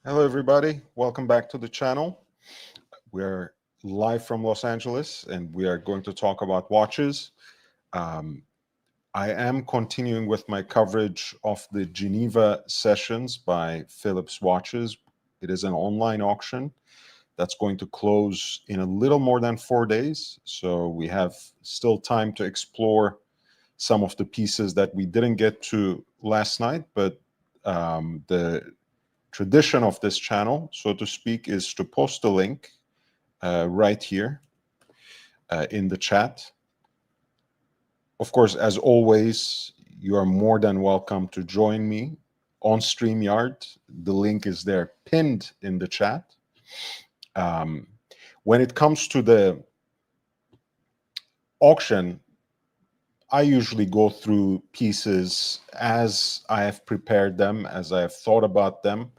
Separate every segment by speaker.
Speaker 1: Hello, everybody. Welcome back to the channel. We're live from Los Angeles and we are going to talk about watches. Um, I am continuing with my coverage of the Geneva sessions by Phillips Watches. It is an online auction that's going to close in a little more than 4 days. So we have still time to explore some of the pieces that we didn't get to last night, but the tradition of this channel, so to speak, is to post a link right here in the chat. Of course, as always, you are more than welcome to join me on StreamYard. The link is there pinned in the chat. Um, when it comes to the auction, I usually go through pieces as I have prepared them, as I have thought about them,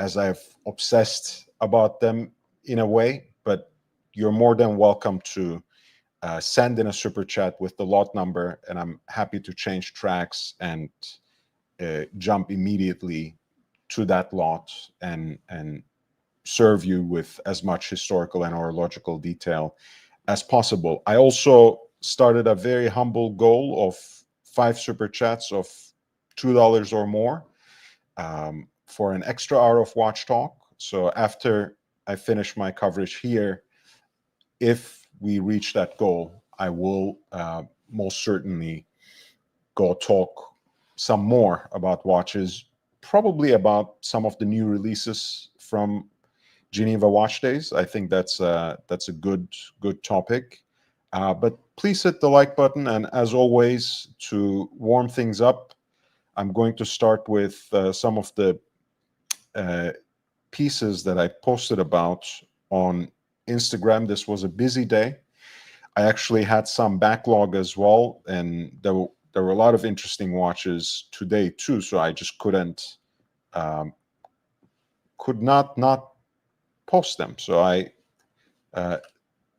Speaker 1: as I've obsessed about them in a way, but you're more than welcome to send in a super chat with the lot number, and I'm happy to change tracks and jump immediately to that lot and serve you with as much historical and horological detail as possible. I also started a very humble goal of 5 super chats of $2 or more for an extra hour of watch talk. So after I finish my coverage here, if we reach that goal, I will most certainly go talk some more about watches, probably about some of the new releases from Geneva Watch Days. I think that's a good topic. But please hit the like button, and as always, to warm things up, I'm going to start with some of the uh, pieces that I posted about on Instagram. This was a busy day. I actually had some backlog as well, and there were a lot of interesting watches today too. So I just um, could not post them. So I uh,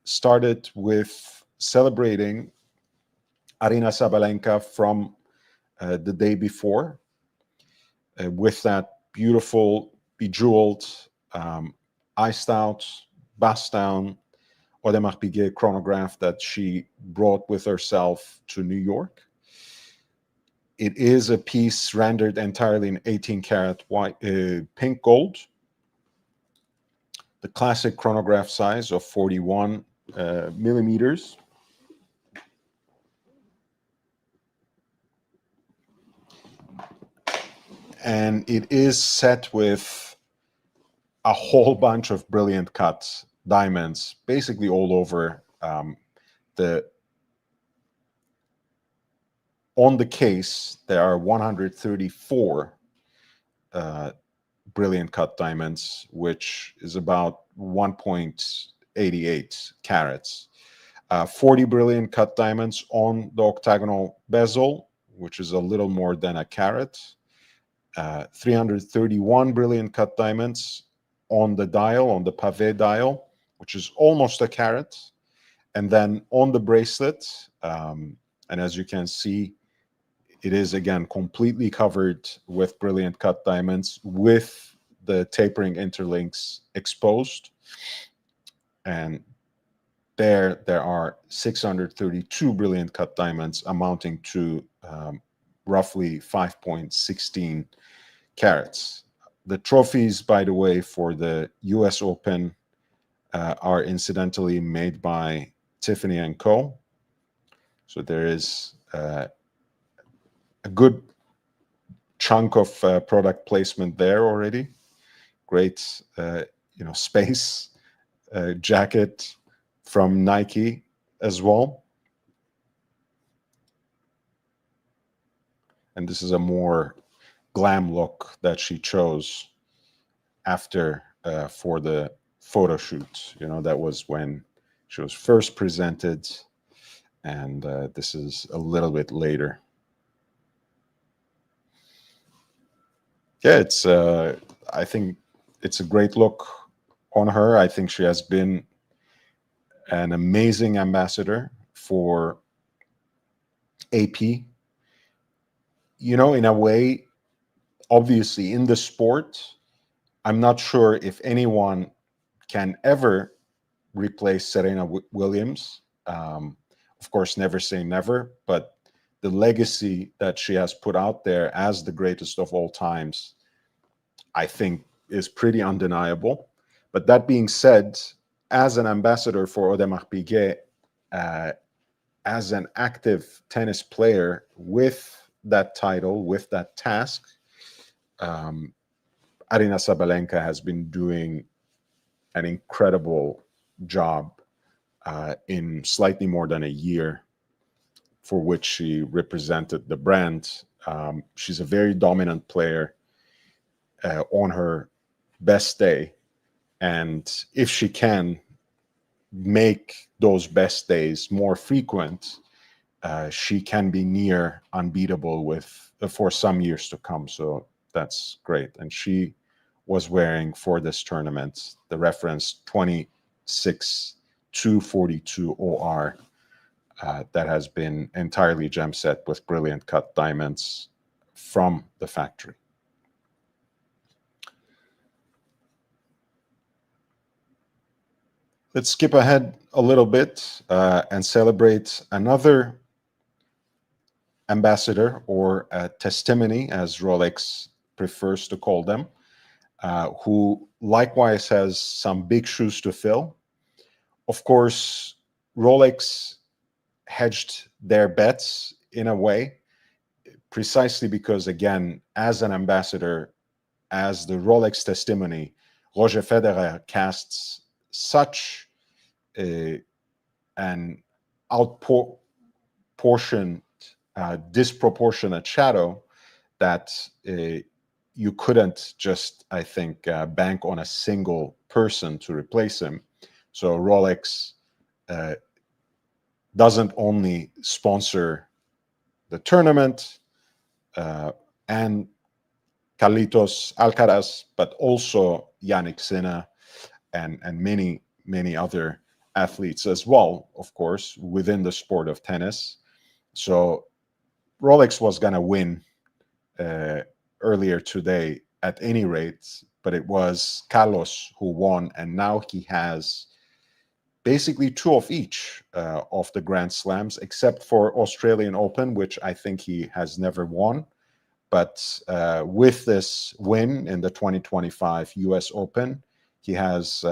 Speaker 1: started with celebrating Arina Sabalenka from the day before with that beautiful bejeweled iced out bust down Audemars Piguet chronograph that she brought with herself to New York. It is a piece rendered entirely in 18 karat white, pink gold, the classic chronograph size of 41 millimeters. And it is set with a whole bunch of brilliant cut diamonds, basically all over the on the case. There are 134 brilliant cut diamonds, which is about 1.88 carats. 40 brilliant cut diamonds on the octagonal bezel, which is a little more than a carat. 331 brilliant cut diamonds on the dial, on the pavé dial, which is almost a carat. And then on the bracelet, and as you can see, it is again completely covered with brilliant cut diamonds with the tapering interlinks exposed. And there are 632 brilliant cut diamonds amounting to roughly 5.16 carats. The trophies, by the way, for the US Open are incidentally made by Tiffany and Co. So there is a good chunk of product placement there already. Great, space jacket from Nike as well. And this is a more glam look that she chose after for the photo shoot. That was when she was first presented, and this is a little bit later. Yeah, it's. I think it's a great look on her. I think she has been an amazing ambassador for AP. In a way, obviously in the sport, I'm not sure if anyone can ever replace Serena Williams. Of course, never say never, but the legacy that she has put out there as the greatest of all times, I think, is pretty undeniable. But that being said, as an ambassador for Audemars Piguet, uh, as an active tennis player with that title, with that task, um, Arina Sabalenka has been doing an incredible job in slightly more than a year for which she represented the brand. She's a very dominant player on her best day. And if she can make those best days more frequent, she can be near unbeatable with for some years to come. So that's great. And she was wearing for this tournament the reference 26-242 OR that has been entirely gem set with brilliant cut diamonds from the factory. Let's skip ahead a little bit and celebrate another ambassador, or a testimony, as Rolex prefers to call them, who likewise has some big shoes to fill. Of course, Rolex hedged their bets in a way, precisely because, again, as an ambassador, as the Rolex testimony, Roger Federer casts such an outportioned, disproportionate shadow that you couldn't just, I think, bank on a single person to replace him. So Rolex doesn't only sponsor the tournament and Carlitos Alcaraz, but also Yannick Sinner and many other athletes as well, of course, within the sport of tennis. So Rolex was going to win earlier today at any rate, but it was Carlos who won, and now he has basically two of each of the Grand Slams, except for Australian Open, which I think he has never won. But with this win in the 2025 US Open, he has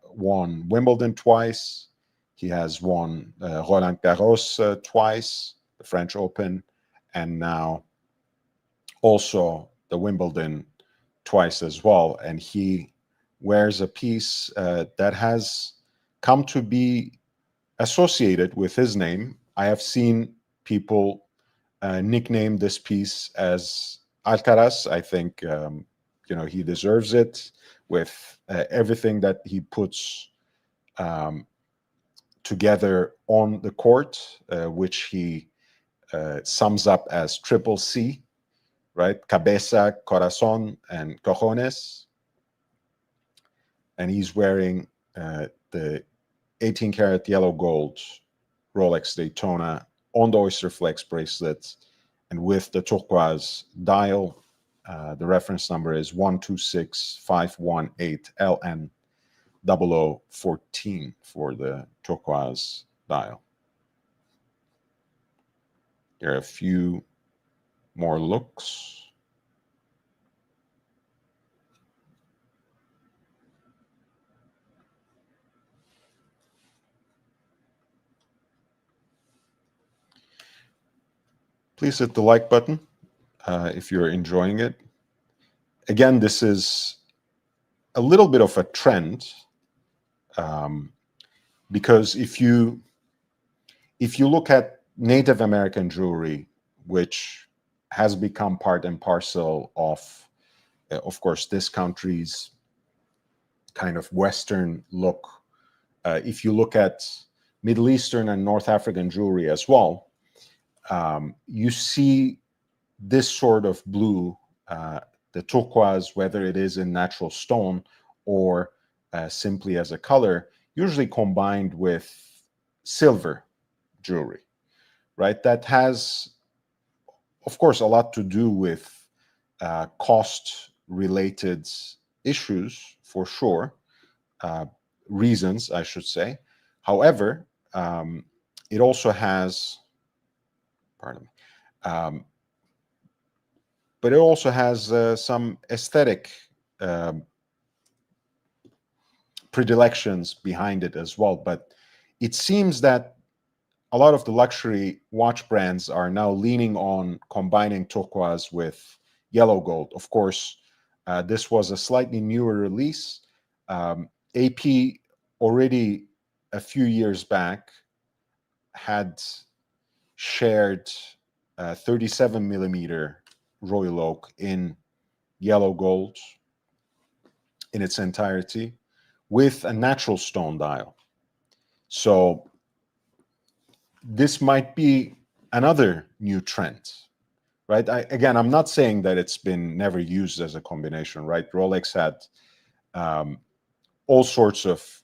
Speaker 1: won Wimbledon twice. He has won Roland Garros twice, the French Open, and now also the Wimbledon twice as well. And he wears a piece that has come to be associated with his name. I have seen people nickname this piece as Alcaraz. I think he deserves it with everything that he puts together on the court, which he sums up as triple C, right? Cabeza, corazón, and cojones. And he's wearing the 18 karat yellow gold Rolex Daytona on the Oyster Flex bracelet, and with the turquoise dial. The reference number is 126518LN 0014 for the turquoise dial. Here are a few more looks. Please hit the like button if you're enjoying it. Again, this is a little bit of a trend because if you look at Native American jewelry, which has become part and parcel of course, this country's kind of Western look. If you look at Middle Eastern and North African jewelry as well, you see this sort of blue, the turquoise, whether it is in natural stone or simply as a color, usually combined with silver jewelry, right? That has, of course, a lot to do with cost-related issues for sure, uh, reasons, I should say. However, it also has, pardon me, um, but it also has some aesthetic um, predilections behind it as well. But it seems that a lot of the luxury watch brands are now leaning on combining turquoise with yellow gold. Of course, this was a slightly newer release. AP already a few years back had shared 37 millimeter Royal Oak in yellow gold in its entirety with a natural stone dial. So this might be another new trend, right? I'm not saying that it's been never used as a combination, right? Rolex had um, all sorts of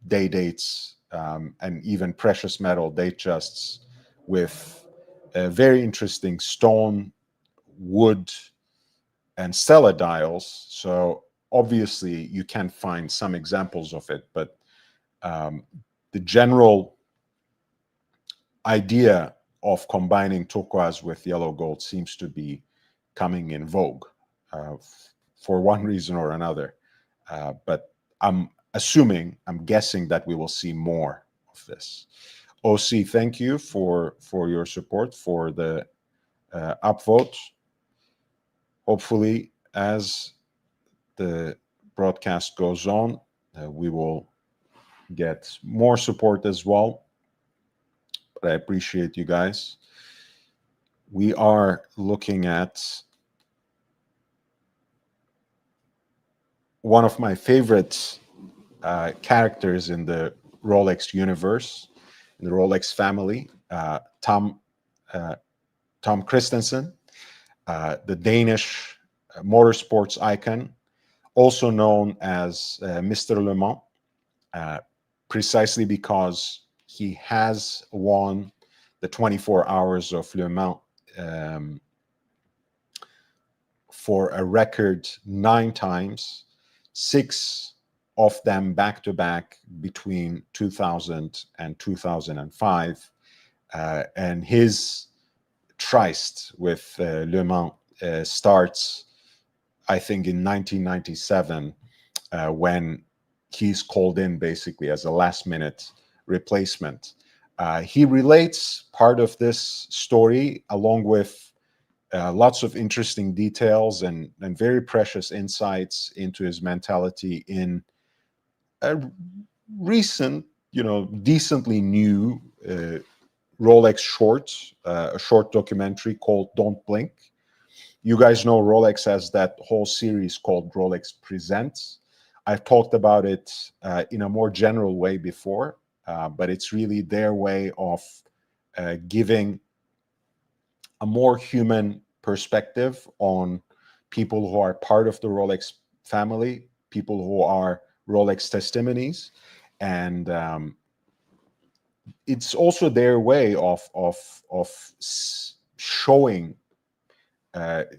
Speaker 1: day dates and even precious metal datejusts with very interesting stone, wood, and Stella dials. So obviously you can find some examples of it, but um, the general idea of combining turquoise with yellow gold seems to be coming in vogue uh, for one reason or another. But I'm guessing that we will see more of this. OC, thank you for your support for the upvote. Hopefully, as the broadcast goes on, we will get more support as well. But I appreciate you guys. We are looking at one of my favorite characters in the Rolex universe, in the Rolex family, uh, Tom Christensen, the Danish motorsports icon, also known as Mr. Le Mans, uh, precisely because he has won the 24 hours of Le Mans um, for a record 9 times, 6 of them back to back between 2000 and 2005. And his tryst with Le Mans starts, I think, in 1997, when he's called in basically as a last minute replacement. He relates part of this story along with lots of interesting details and very precious insights into his mentality in a recent, decently new Rolex short, a short documentary called Don't Blink. You guys know Rolex has that whole series called Rolex Presents. I've talked about it in a more general way before, but it's really their way of giving a more human perspective on people who are part of the Rolex family, people who are Rolex testimonies, and it's also their way of showing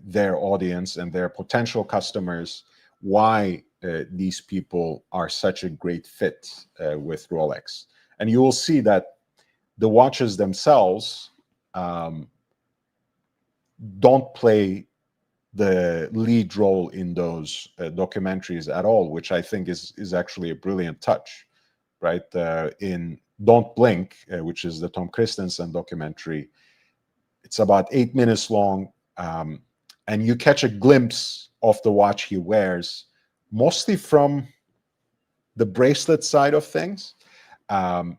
Speaker 1: their audience and their potential customers why these people are such a great fit with Rolex. And you will see that the watches themselves don't play the lead role in those documentaries at all, which I think is actually a brilliant touch, right? In Don't Blink, which is the Tom Christensen documentary, it's about 8 minutes long, and you catch a glimpse of the watch he wears, mostly from the bracelet side of things. Um,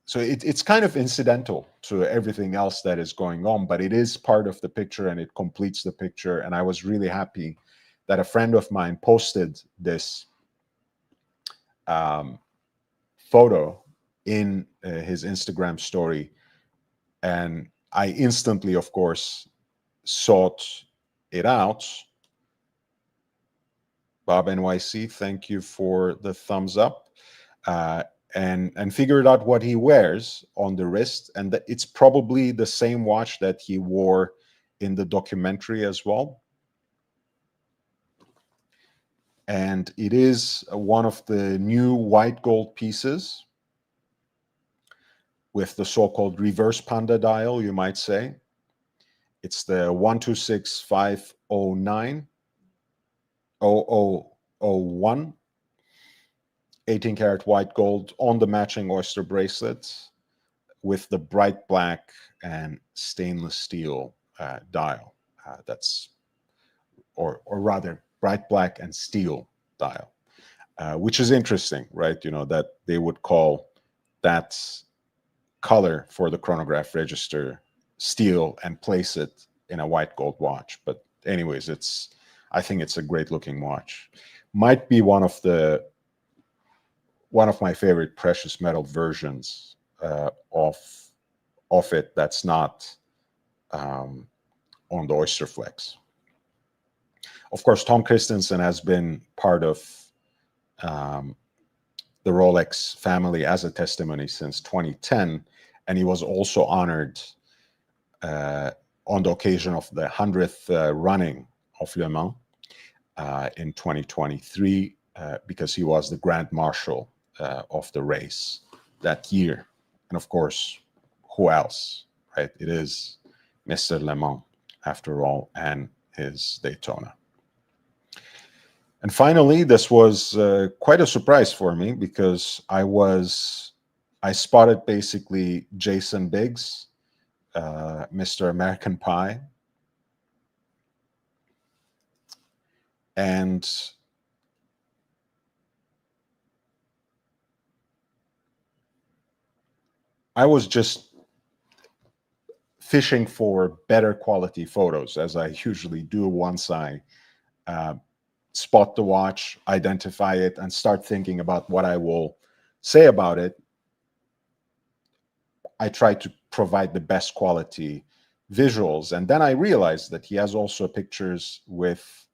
Speaker 1: so it's kind of incidental to everything else that is going on, but it is part of the picture and it completes the picture. And I was really happy that a friend of mine posted this photo in his Instagram story. And I instantly, of course, sought it out. Bob NYC, thank you for the thumbs up. And figured out what he wears on the wrist, and that it's probably the same watch that he wore in the documentary as well. And it is one of the new white gold pieces with the so-called reverse panda dial, you might say. It's the 126509 0001 18 karat white gold on the matching oyster bracelets with the bright black and stainless steel dial. That's, or rather, bright black and steel dial, which is interesting, right? You know, that they would call that color for the chronograph register steel and place it in a white gold watch. But anyways, I think it's a great looking watch. Might be one of my favorite precious metal versions of it that's not on the Oyster Flex. Of course, Tom Christensen has been part of the Rolex family as a testimony since 2010, and he was also honored on the occasion of the 100th running of Le Mans in 2023 because he was the Grand Marshal of the race that year. And of course, who else, right? It is Mr. Le Mans, after all, and his Daytona. And finally, this was quite a surprise for me because I spotted basically Jason Biggs, Mr. American Pie, and I was just fishing for better quality photos, as I usually do once I spot the watch, identify it, and start thinking about what I will say about it. I try to provide the best quality visuals. And then I realized that he has also pictures with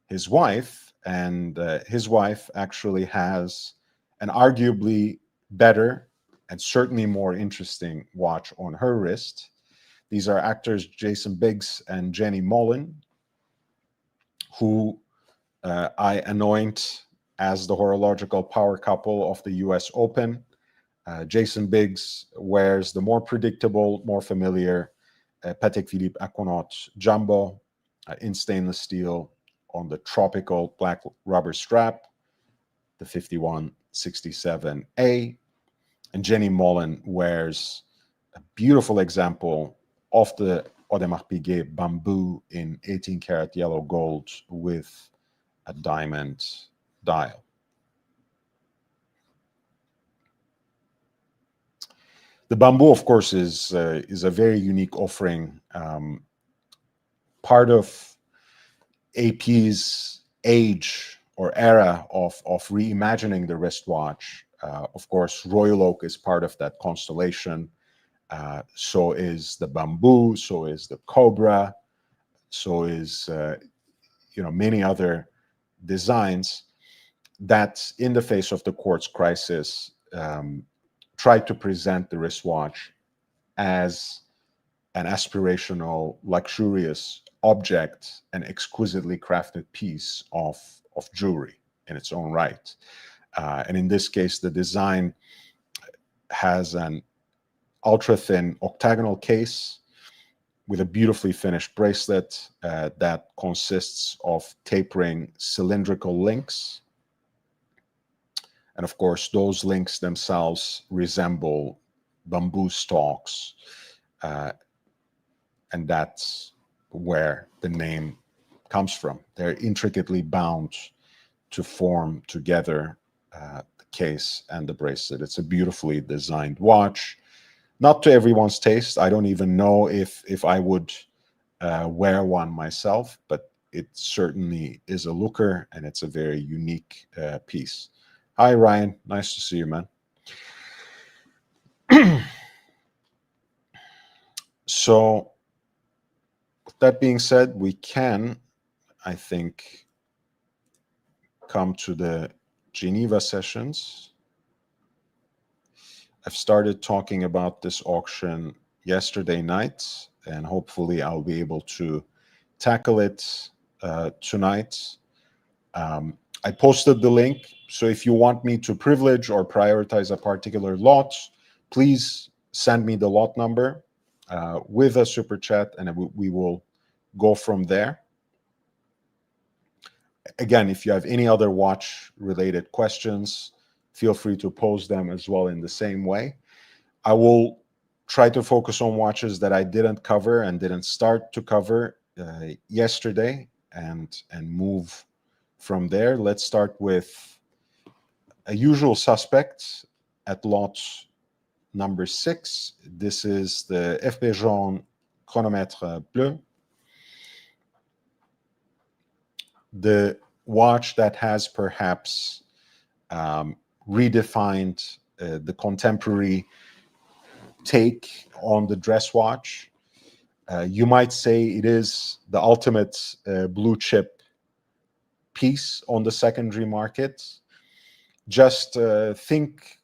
Speaker 1: his wife, and his wife actually has an arguably better and certainly more interesting watch on her wrist. These are actors Jason Biggs and Jenny Mollen, who I anoint as the horological power couple of the US Open. Jason Biggs wears the more predictable, more familiar Patek Philippe Aquanaut Jumbo in stainless steel on the tropical black rubber strap, the 5167A. And Jenny Mollen wears a beautiful example of the Audemars Piguet bamboo in 18 karat yellow gold with a diamond dial. The bamboo, of course, is a very unique offering. Part of AP's age or era of reimagining the wristwatch. Of course, Royal Oak is part of that constellation. So is the bamboo. So is the cobra. So is many other designs that, in the face of the quartz crisis, tried to present the wristwatch as an aspirational, luxurious object, an exquisitely crafted piece of jewelry in its own right. And in this case, the design has an ultra-thin octagonal case with a beautifully finished bracelet that consists of tapering cylindrical links. And of course, those links themselves resemble bamboo stalks. And that's where the name comes from. They're intricately bound to form together the case and the bracelet. It's a beautifully designed watch. Not to everyone's taste. I don't even know if I would wear one myself, but it certainly is a looker, and it's a very unique piece. Hi, Ryan. Nice to see you, man. So, with that being said, we can, I think, come to the Geneva sessions. I've started talking about this auction yesterday night, and hopefully I'll be able to tackle it tonight. I posted the link. So if you want me to privilege or prioritize a particular lot, please send me the lot number with a super chat, and we will go from there. Again, if you have any other watch related questions, feel free to pose them as well in the same way. I will try to focus on watches that I didn't cover and didn't start to cover yesterday, and move from there. Let's start with a usual suspect at lot number 6. This is the FP Jaune chronomètre bleu, the watch that has perhaps redefined the contemporary take on the dress watch. You might say it is the ultimate blue chip piece on the secondary market. Just think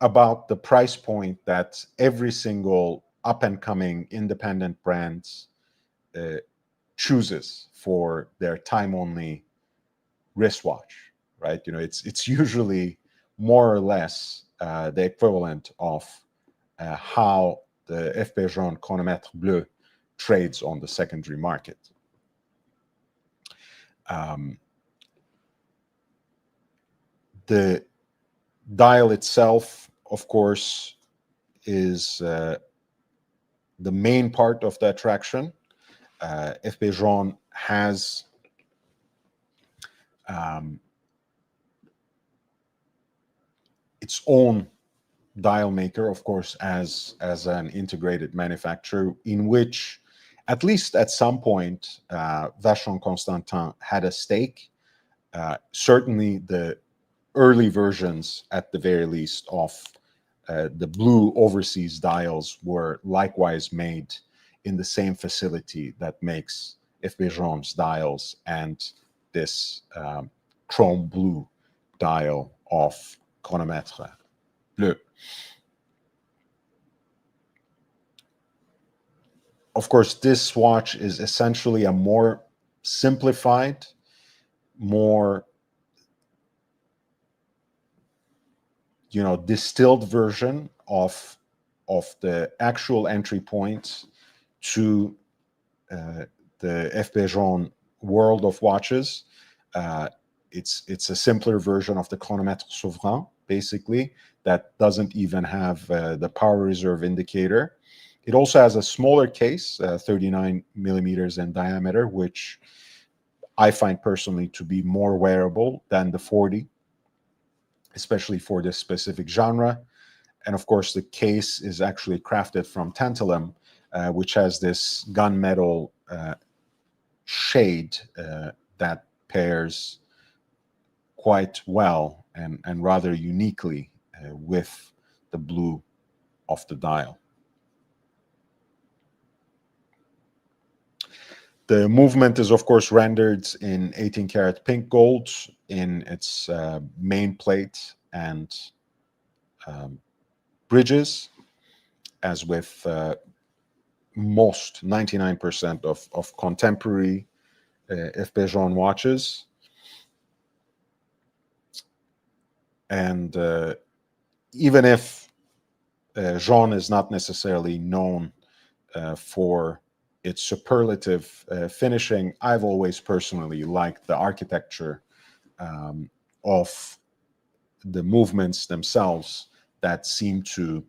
Speaker 1: about the price point that every single up-and-coming independent brand chooses for their time-only wristwatch, right? You know, it's usually more or less the equivalent of how the FP Jaune chronomètre bleu trades on the secondary market. The dial itself, of course, is the main part of the attraction. FP Jaune has its own dial maker, of course, as an integrated manufacturer, in which, at least at some point, Vacheron Constantin had a stake. Certainly the early versions, at the very least, of the blue overseas dials were likewise made in the same facility that makes FP Jaune's dials and this chrome blue dial of chronomètre bleu. Of course, this watch is essentially a more simplified, more distilled version of the actual entry point to the FP Jaune world of watches. It's a simpler version of the chronomètre souverain, basically, that doesn't even have the power reserve indicator. It also has a smaller case, 39 millimeters in diameter, which I find personally to be more wearable than the 40, especially for this specific genre. And of course, the case is actually crafted from tantalum, which has this gunmetal shade that pairs quite well and rather uniquely with the blue of the dial. The movement is, of course, rendered in 18 karat pink gold in its main plate and bridges, as with most 99% of contemporary FP Jaune watches. And even if Jaune is not necessarily known for its superlative finishing, I've always personally liked the architecture of the movements themselves that seem to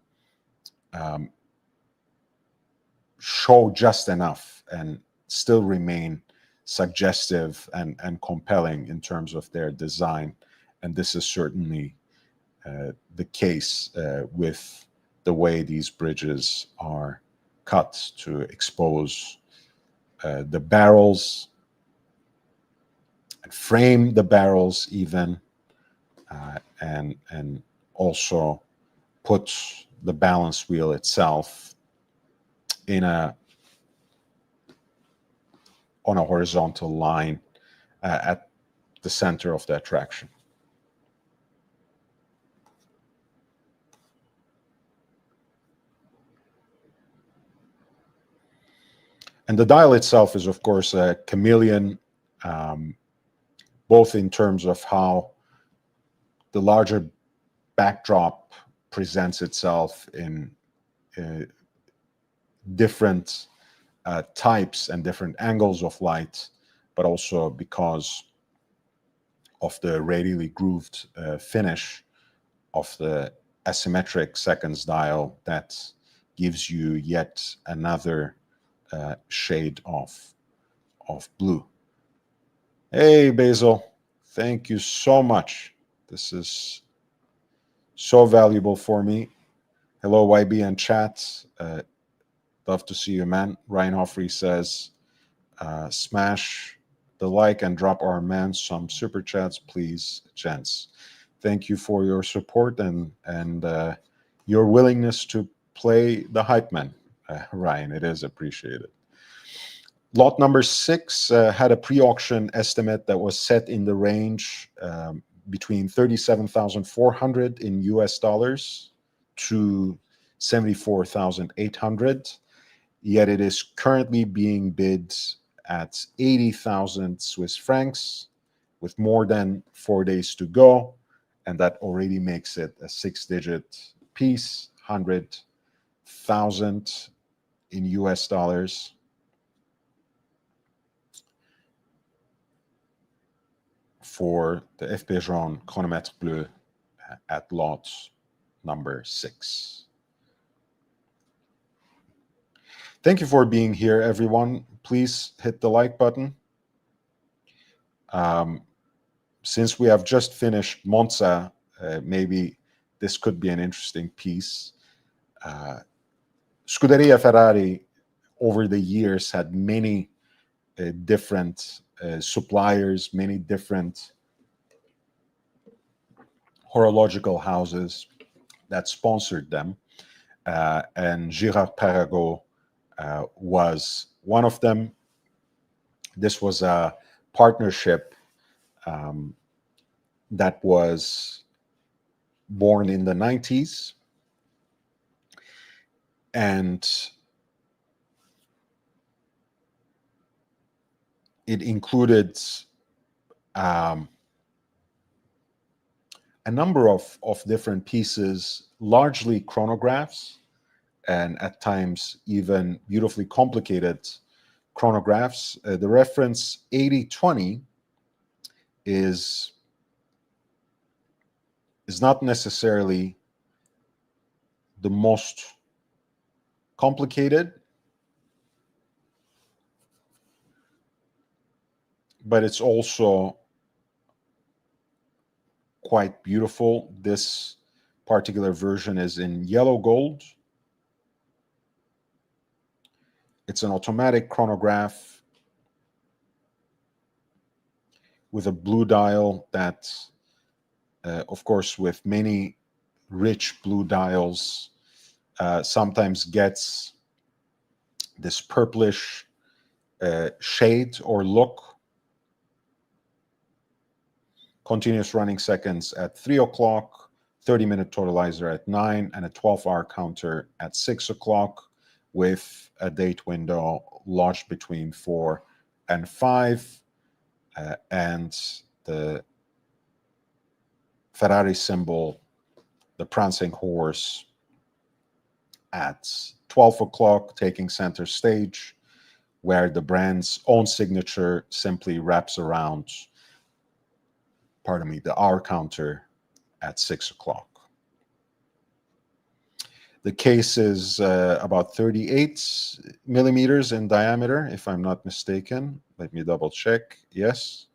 Speaker 1: show just enough and still remain suggestive and compelling in terms of their design. And this is certainly the case with the way these bridges are cut to expose the barrels and frame the barrels even, and also put the balance wheel itself on a horizontal line at the center of the attraction. And the dial itself is, of course, a chameleon both in terms of how the larger backdrop presents itself in different types and different angles of light, but also because of the radially grooved finish of the asymmetric seconds dial that gives you yet another shade of blue. Hey, Basil, thank you so much. This is so valuable for me. Hello, YB and chat. Love to see you, man. Ryan Hoffrey says, smash the like and drop our man some super chats, please, gents. Thank you for your support and your willingness to play the hype man, Ryan. It is appreciated. Lot number 6 had a pre-auction estimate that was set in the range between 37,400 in US dollars to 74,800. Yet it is currently being bid at 80,000 Swiss francs with more than 4 days to go. And that already makes it a 6-digit piece, 100,000 in US dollars. For the FP Jaune Chronomètre Bleu at lot number 6. Thank you for being here, everyone. Please hit the like button. Since we have just finished Monza, maybe this could be an interesting piece. Scuderia Ferrari, over the years, had many different suppliers, many different horological houses that sponsored them. And Girard-Perregaux was one of them. This was a partnership that was born in the 90s. And it included a number of different pieces, largely chronographs, and at times even beautifully complicated chronographs. The reference 8020 is not necessarily the most complicated, but it's also quite beautiful. This particular version is in yellow gold. It's an automatic chronograph with a blue dial that, of course, with many rich blue dials, sometimes gets this purplish shade or look. Continuous running seconds at 3 o'clock, 30-minute totalizer at 9, and a 12-hour counter at 6 o'clock, with a date window launched between 4 and 5, and the Ferrari symbol, the prancing horse, at 12 o'clock, taking center stage, where the brand's own signature simply wraps around, the hour counter at 6 o'clock. The case is about 38 millimeters in diameter, if I'm not mistaken. Let me double check. Yes.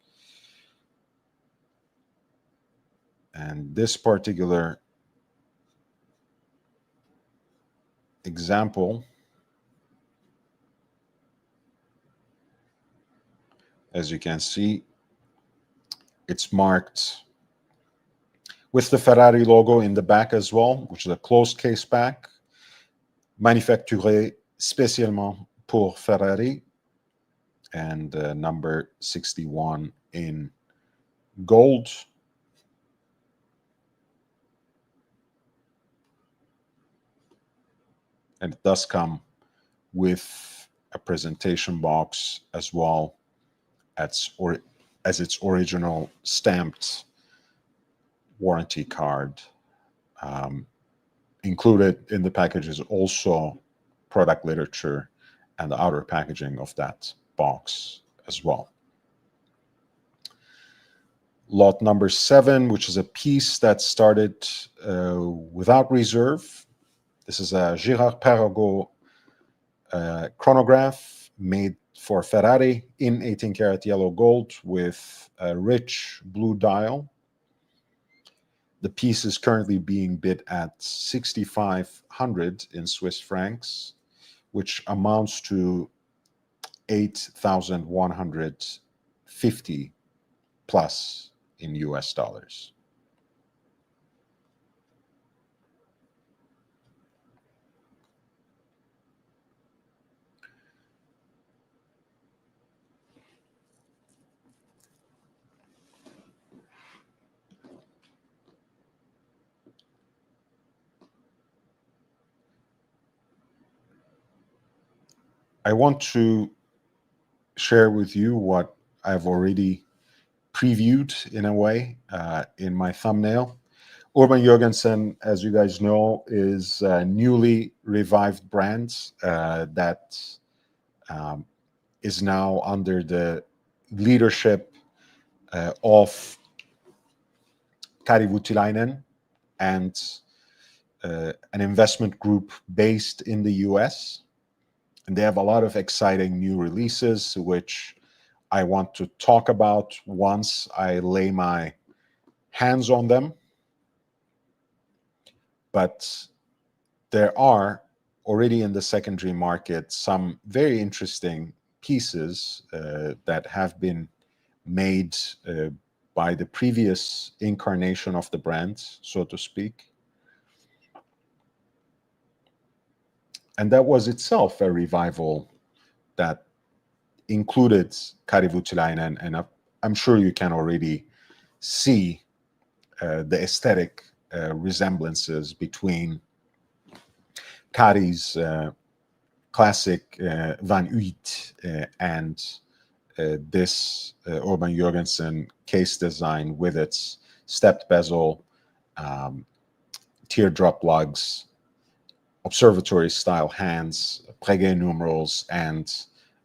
Speaker 1: And this particular example, as you can see, it's marked with the Ferrari logo in the back as well, which is a closed case back, manufacturé spécialement pour Ferrari, and number 61 in gold. And it does come with a presentation box as well, as as its original stamped warranty card. Included in the package is also product literature and the outer packaging of that box as well. Lot number 7, which is a piece that started without reserve. This is a Girard-Perregaux chronograph made for Ferrari in 18-karat yellow gold with a rich blue dial. The piece is currently being bid at 6,500 in Swiss francs, which amounts to 8,150 plus in US dollars. I want to share with you what I've already previewed in a way in my thumbnail. Urban Jorgensen, as you guys know, is a newly revived brand that is now under the leadership of Kari Voutilainen and an investment group based in the US. And they have a lot of exciting new releases, which I want to talk about once I lay my hands on them. But there are already in the secondary market some very interesting pieces that have been made by the previous incarnation of the brand, so to speak. And that was itself a revival that included Kari Voutilainen, and I'm sure you can already see the aesthetic resemblances between Kari's classic Van Uyt and this Urban Jorgensen case design with its stepped bezel, teardrop lugs, observatory style hands, Breguet numerals, and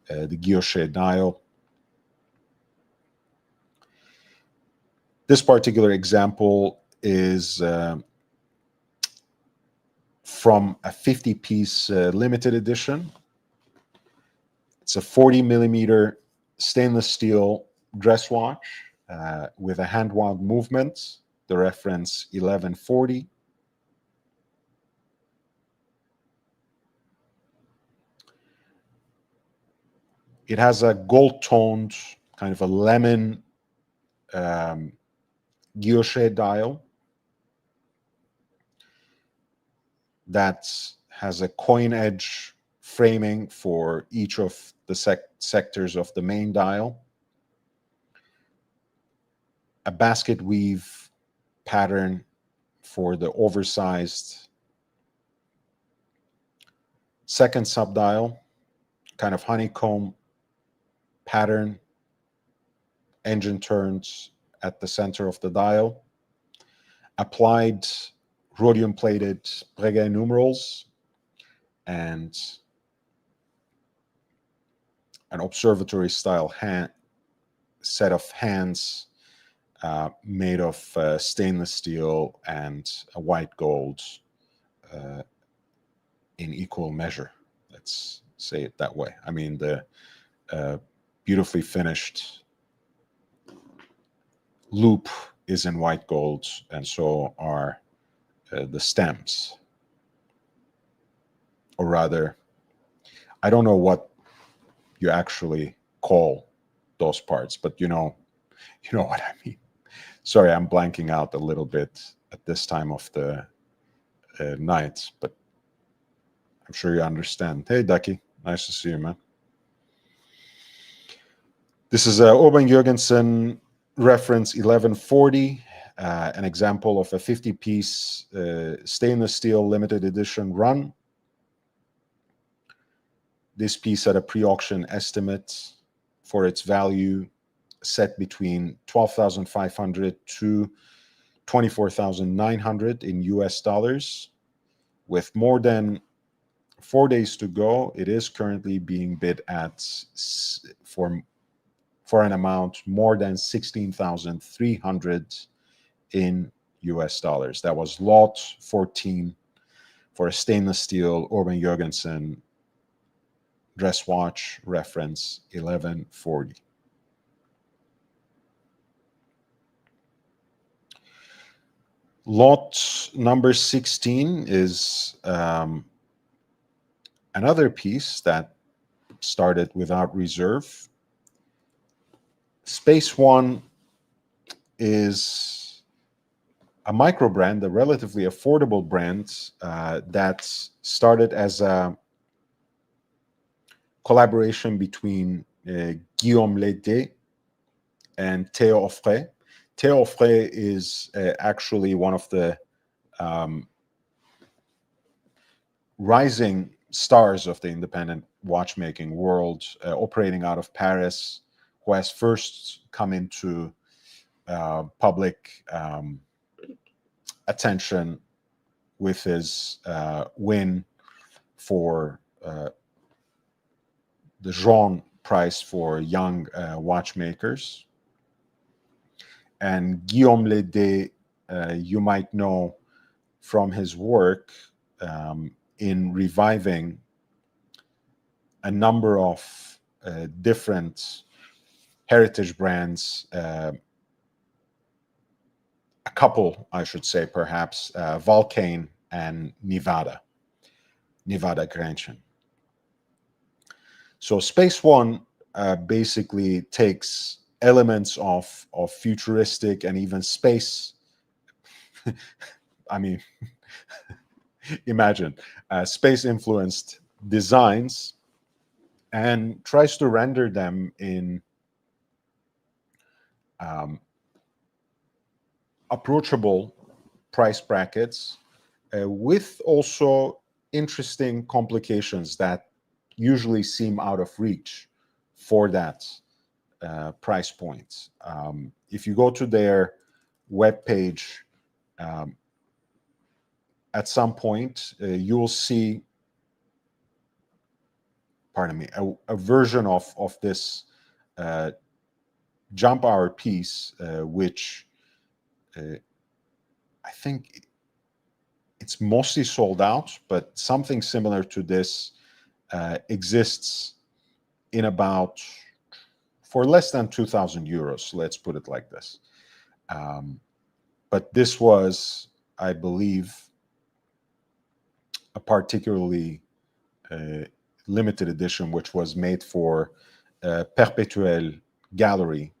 Speaker 1: the guilloche dial. This particular example is from a 50-piece limited edition. It's a 40-millimeter stainless steel dress watch with a hand-wound movement, the reference 1140. It has a gold-toned, kind of a lemon guilloche dial that has a coin edge framing for each of the sectors of the main dial, a basket weave pattern for the oversized second subdial, kind of honeycomb pattern, engine turns at the center of the dial, applied rhodium-plated Breguet numerals, and an observatory-style set of hands made of stainless steel and a white gold in equal measure. Let's say it that way. I mean, the beautifully finished loop is in white gold, and so are the stems. Or rather, I don't know what you actually call those parts, but you know what I mean. Sorry, I'm blanking out a little bit at this time of the night, but I'm sure you understand. Hey, Ducky, nice to see you, man. This is Urban Jorgensen reference 1140, an example of a 50-piece stainless steel limited edition run. This piece had a pre-auction estimate for its value set between 12,500 to 24,900 in US dollars. With more than 4 days to go, it is currently being bid at for an amount more than 16,300 in US dollars. That was lot 14 for a stainless steel Orban Jurgensen dress watch, reference 1140. Lot number 16 is another piece that started without reserve. Space One is a micro brand, a relatively affordable brand that started as a collaboration between Guillaume Lédé and Théo Offray. Théo Offray is actually one of the rising stars of the independent watchmaking world, operating out of Paris, who has first come into public attention with his win for the Jean Prize for young watchmakers. And Guillaume Lédé, you might know from his work in reviving a number of different heritage brands, a couple, I should say, perhaps, Vulcane and Nevada Grenchen. So Space One basically takes elements of futuristic and even space. I mean, imagine space-influenced designs and tries to render them in approachable price brackets with also interesting complications that usually seem out of reach for that price point. If you go to their webpage, at some point, you will see, pardon me, a version of this jump hour piece, which I think it's mostly sold out, but something similar to this exists in about, for less than 2,000 euros, let's put it like this. But this was, I believe, a particularly limited edition, which was made for Perpetuel Gallery,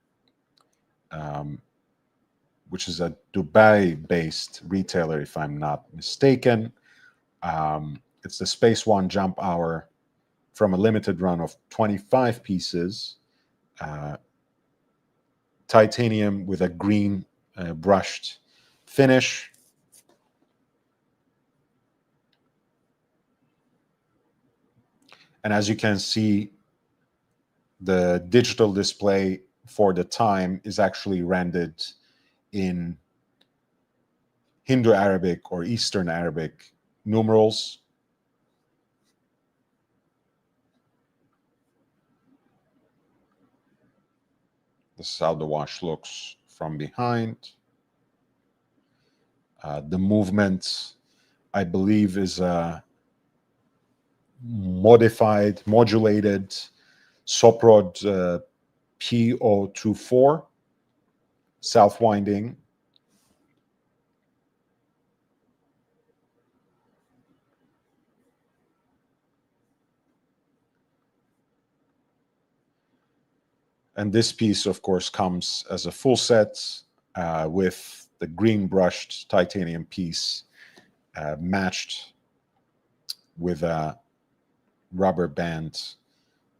Speaker 1: which is a Dubai-based retailer, if I'm not mistaken. It's the Space One Jump Hour from a limited run of 25 pieces, titanium with a green brushed finish. And as you can see, the digital display for the time is actually rendered in Hindu Arabic or Eastern Arabic numerals. This is how the watch looks from behind. The movement, I believe, is a modulated Soprod P024, self-winding. And this piece, of course, comes as a full set with the green brushed titanium piece matched with a rubber band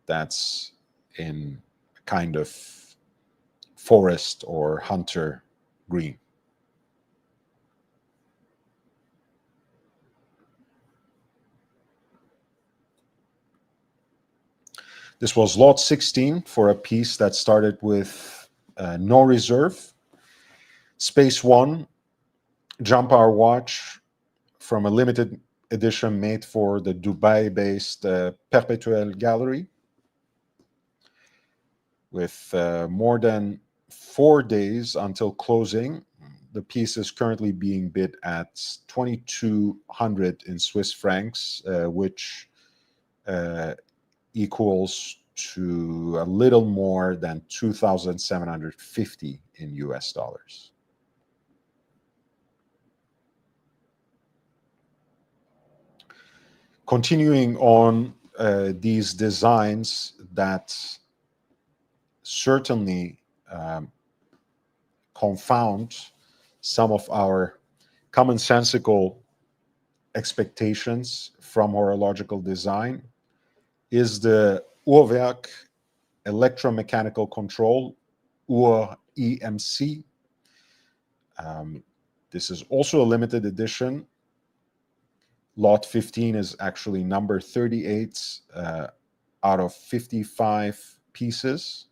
Speaker 1: that's in a kind of forest or hunter green. This was lot 16 for a piece that started with no reserve. Space One jump hour watch from a limited edition made for the Dubai-based Perpetuel Gallery, with more than 4 days until closing. The piece is currently being bid at 2,200 in Swiss francs, which equals to a little more than 2,750 in US dollars. Continuing on these designs that certainly confound some of our commonsensical expectations from horological design is the Uhrwerk electromechanical control, UR EMC. This is also a limited edition. Lot 15 is actually number 38 out of 55 pieces.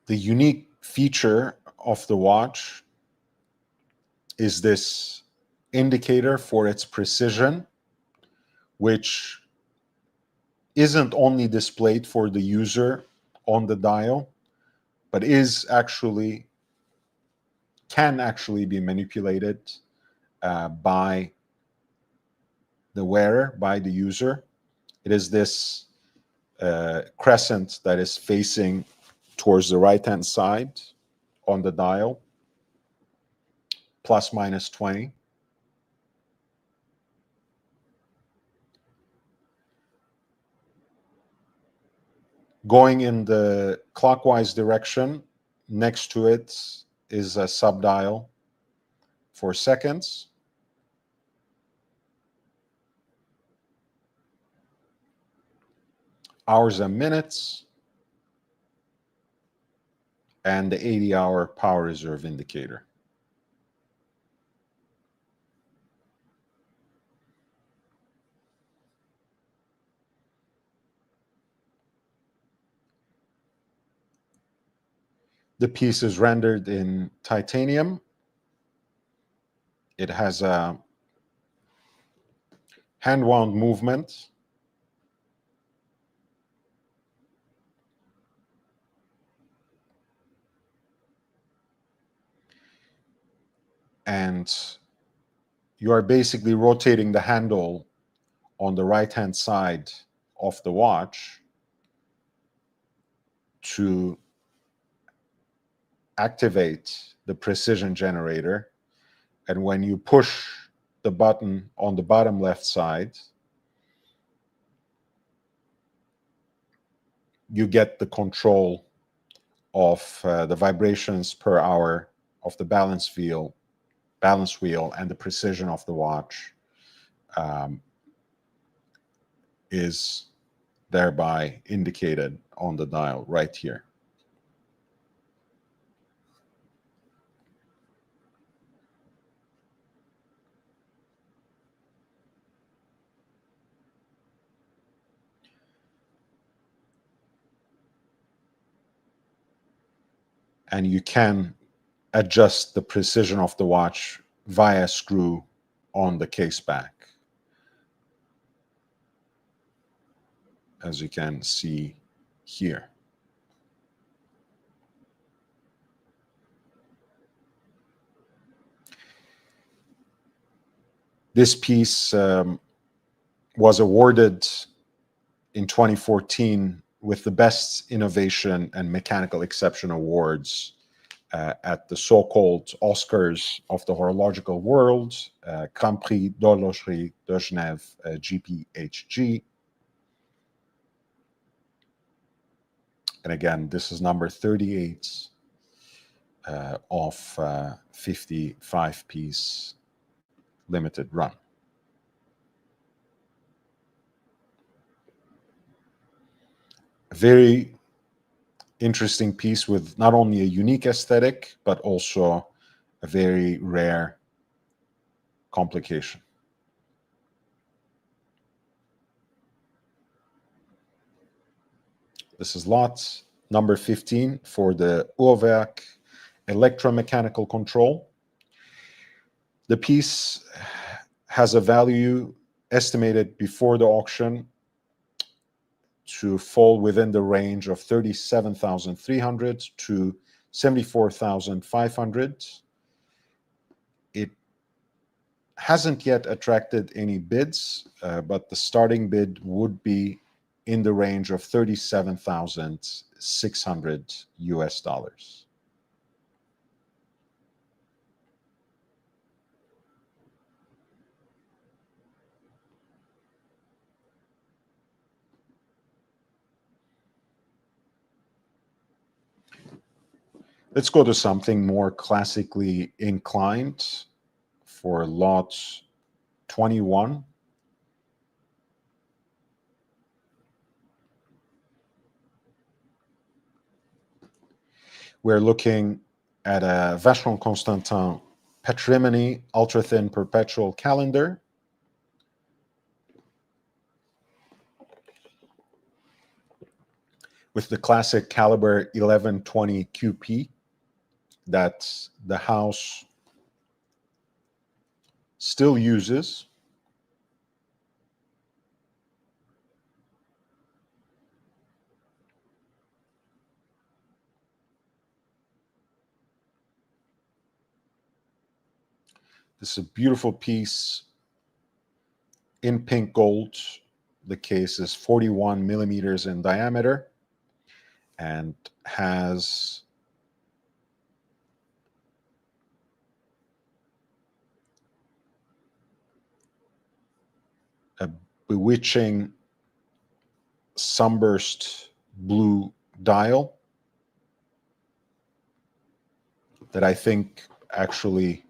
Speaker 1: The unique feature of the watch is this indicator for its precision, which isn't only displayed for the user on the dial, but can actually be manipulated by the wearer, by the user. It is this crescent that is facing towards the right-hand side on the dial, plus minus 20. Going in the clockwise direction, next to it is a subdial for seconds. Hours and minutes, and the 80-hour power reserve indicator. The piece is rendered in titanium. It has a hand-wound movement. And you are basically rotating the handle on the right-hand side of the watch to activate the precision generator. And when you push the button on the bottom left side, you get the control of the vibrations per hour of the balance wheel, and the precision of the watch is thereby indicated on the dial right here. And you can adjust the precision of the watch via screw on the case back, as you can see here. This piece was awarded in 2014 with the Best Innovation and Mechanical Exception Awards at the so-called Oscars of the horological world, Grand Prix d'Horlogerie de Genève, GPHG. And again, this is number 38 of 55-piece limited run. A very interesting piece with not only a unique aesthetic, but also a very rare complication. This is lot number 15 for the Uhrwerk electromechanical control. The piece has a value estimated before the auction to fall within the range of 37,300 to 74,500. It hasn't yet attracted any bids, but the starting bid would be in the range of 37,600 US dollars. Let's go to something more classically inclined for lot 21. We're looking at a Vacheron Constantin patrimony ultra-thin perpetual calendar. With the classic caliber 1120 QP that the house still uses. This is a beautiful piece in pink gold. The case is 41 millimeters in diameter and has a bewitching sunburst blue dial that I think actually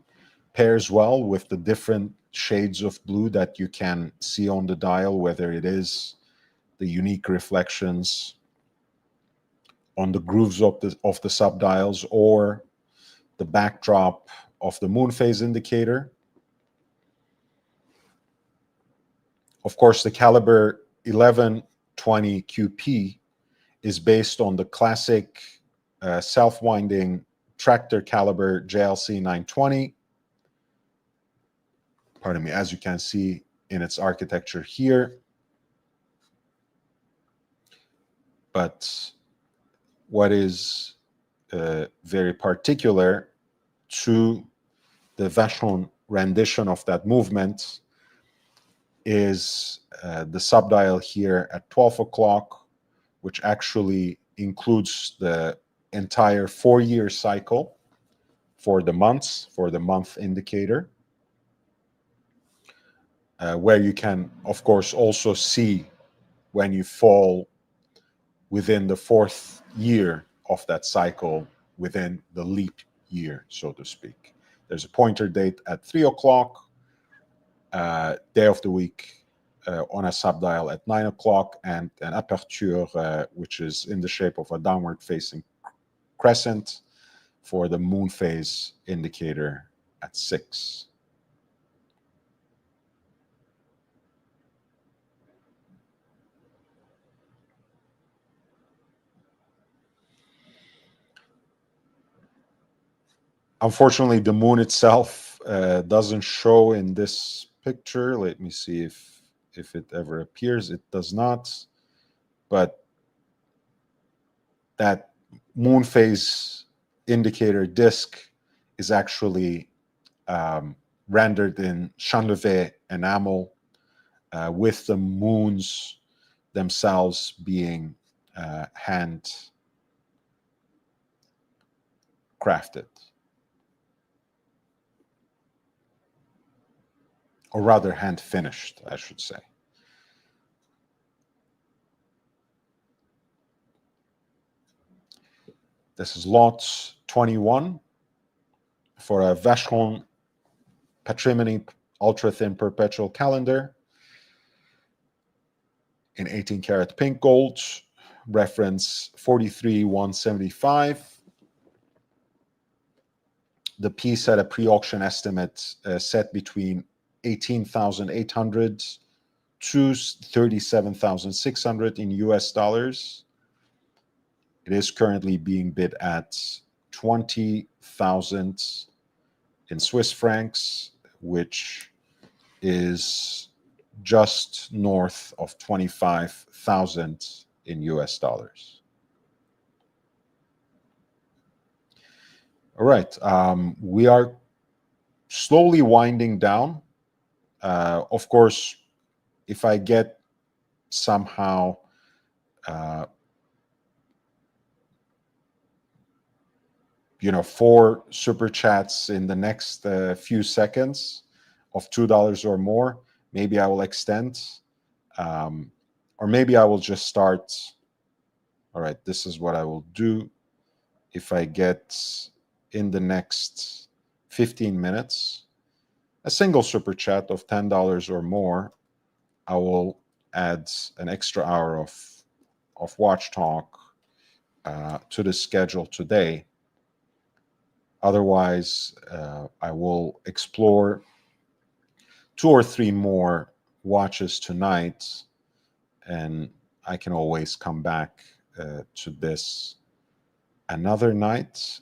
Speaker 1: pairs well with the different shades of blue that you can see on the dial, whether it is the unique reflections on the grooves of the subdials or the backdrop of the moon phase indicator. Of course, the caliber 1120 QP is based on the classic self-winding tractor caliber JLC 920. Pardon me, as you can see in its architecture here. But what is very particular to the Vacheron rendition of that movement is the subdial here at 12 o'clock, which actually includes the entire 4-year cycle for the months, for the month indicator, where you can, of course, also see when you fall within the 4th year of that cycle, within the leap year, so to speak. There's a pointer date at 3 o'clock, day of the week on a subdial at 9 o'clock, and an aperture, which is in the shape of a downward facing crescent for the moon phase indicator at 6. Unfortunately, the moon itself doesn't show in this picture. Let me see if it ever appears. It does not. But that moon phase indicator disc is actually rendered in Chanlevé enamel with the moons themselves being hand crafted. Or rather hand finished, I should say. This is lot 21 for a Vacheron patrimony ultra-thin perpetual calendar in 18 karat pink gold reference 43,175. The piece had a pre-auction estimate set between 18,800 to 37,600 in US dollars. It is currently being bid at 20,000 in Swiss francs, which is just north of 25,000 in US dollars. All right, we are slowly winding down. Of course, if I get somehow four super chats in the next few seconds of $2 or more, maybe I will extend, or maybe I will just start. All right, this is what I will do. If I get in the next 15 minutes a single super chat of $10 or more, I will add an extra hour of watch talk to the schedule today. Otherwise, I will explore 2 or 3 more watches tonight, and I can always come back to this another night.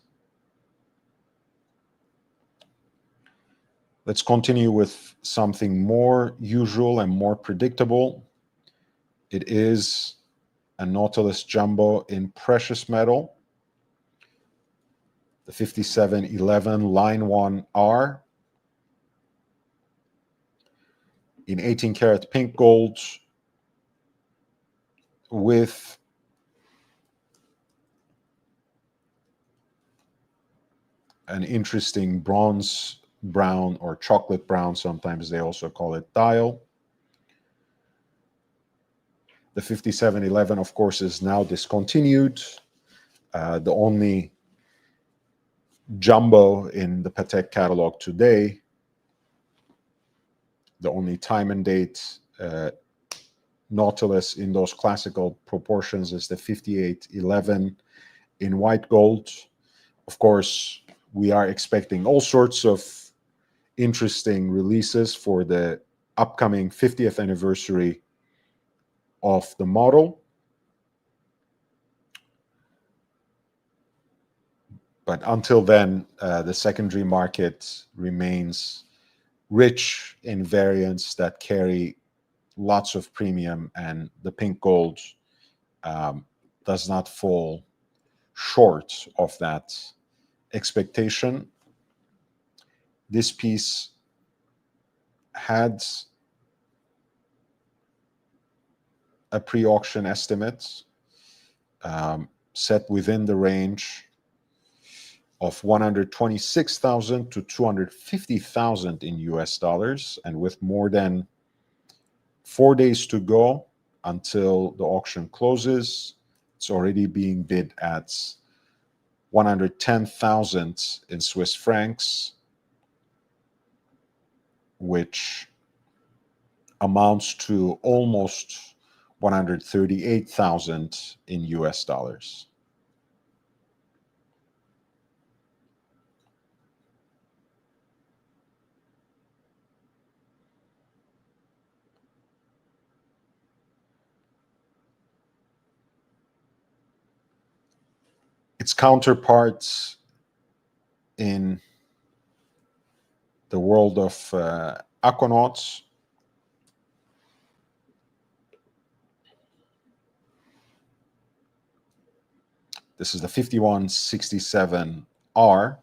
Speaker 1: Let's continue with something more usual and more predictable. It is a Nautilus Jumbo in precious metal, the 5711 Line 1R in 18 karat pink gold with an interesting bronze brown or chocolate brown, sometimes they also call it dial. The 5711, of course, is now discontinued. The only jumbo in the Patek catalog today, the only time and date Nautilus in those classical proportions, is the 5811 in white gold. Of course, we are expecting all sorts of interesting releases for the upcoming 50th anniversary of the model. But until then, the secondary market remains rich in variants that carry lots of premium, and the pink gold does not fall short of that expectation. This piece had a pre-auction estimate set within the range of 126,000 to 250,000 in US dollars, and with more than 4 days to go until the auction closes, it's already being bid at 110,000 in Swiss francs, which amounts to almost 138,000 in US dollars. Its counterparts in the world of aquanauts this is the 5167R.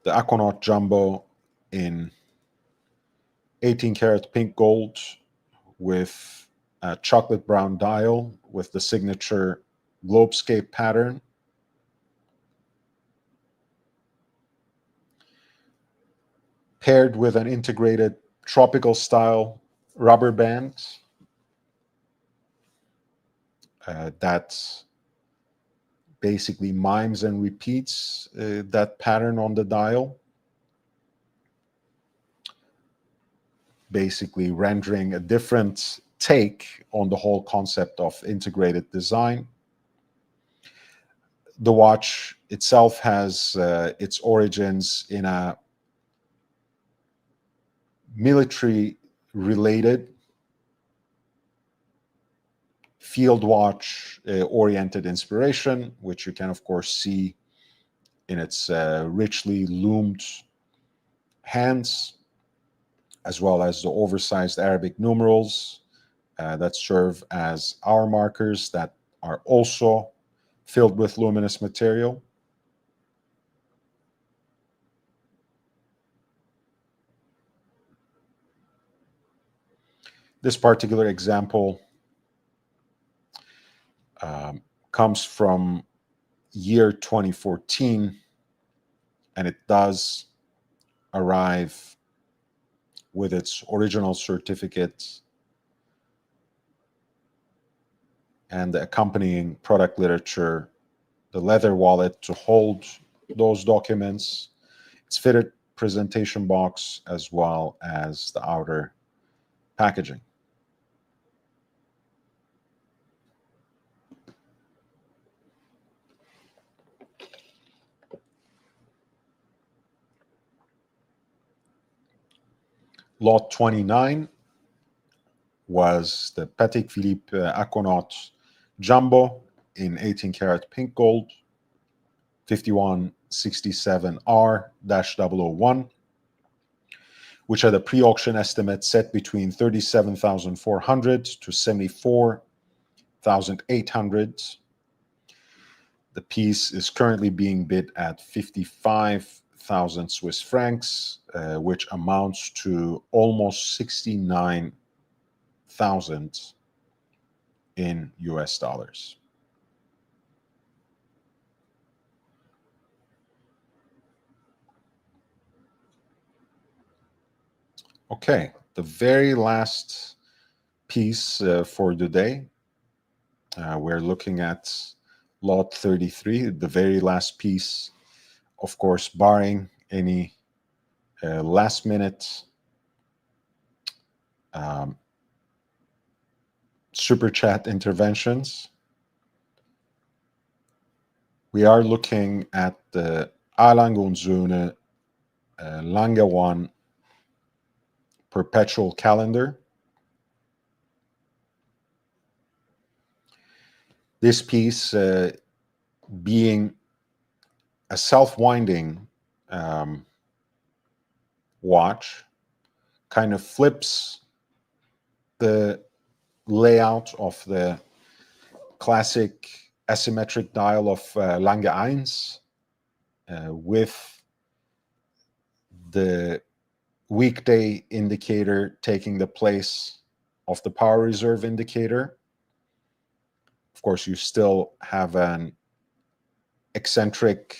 Speaker 1: The Aquanaut Jumbo in 18 karat pink gold with a chocolate brown dial with the signature globescape pattern. Paired with an integrated tropical style rubber band that basically mimes and repeats that pattern on the dial. basically rendering a different take on the whole concept of integrated design. The watch itself has its origins in a military-related field watch oriented inspiration, which you can, of course, see in its richly loomed hands, as well as the oversized Arabic numerals that serve as hour markers that are also filled with luminous material. This particular example comes from year 2014, and it does arrive with its original certificate and the accompanying product literature, the leather wallet to hold those documents, its fitted presentation box, as well as the outer packaging. Lot 29 was the Patek Philippe Aquanaut Jumbo in 18 karat pink gold, 5167R-001, which had a pre-auction estimate set between 37,400 to 74,800. The piece is currently being bid at 55,000 Swiss francs, which amounts to almost 69,000 in US dollars. Okay, the very last piece for the day, we're looking at lot 33, the very last piece, of course, barring any last minute super chat interventions. We are looking at the Alang und Söhne Lange One perpetual calendar. This piece being a self-winding watch, kind of flips the layout of the classic asymmetric dial of Lange 1 with the weekday indicator taking the place of the power reserve indicator. Of course, you still have an eccentric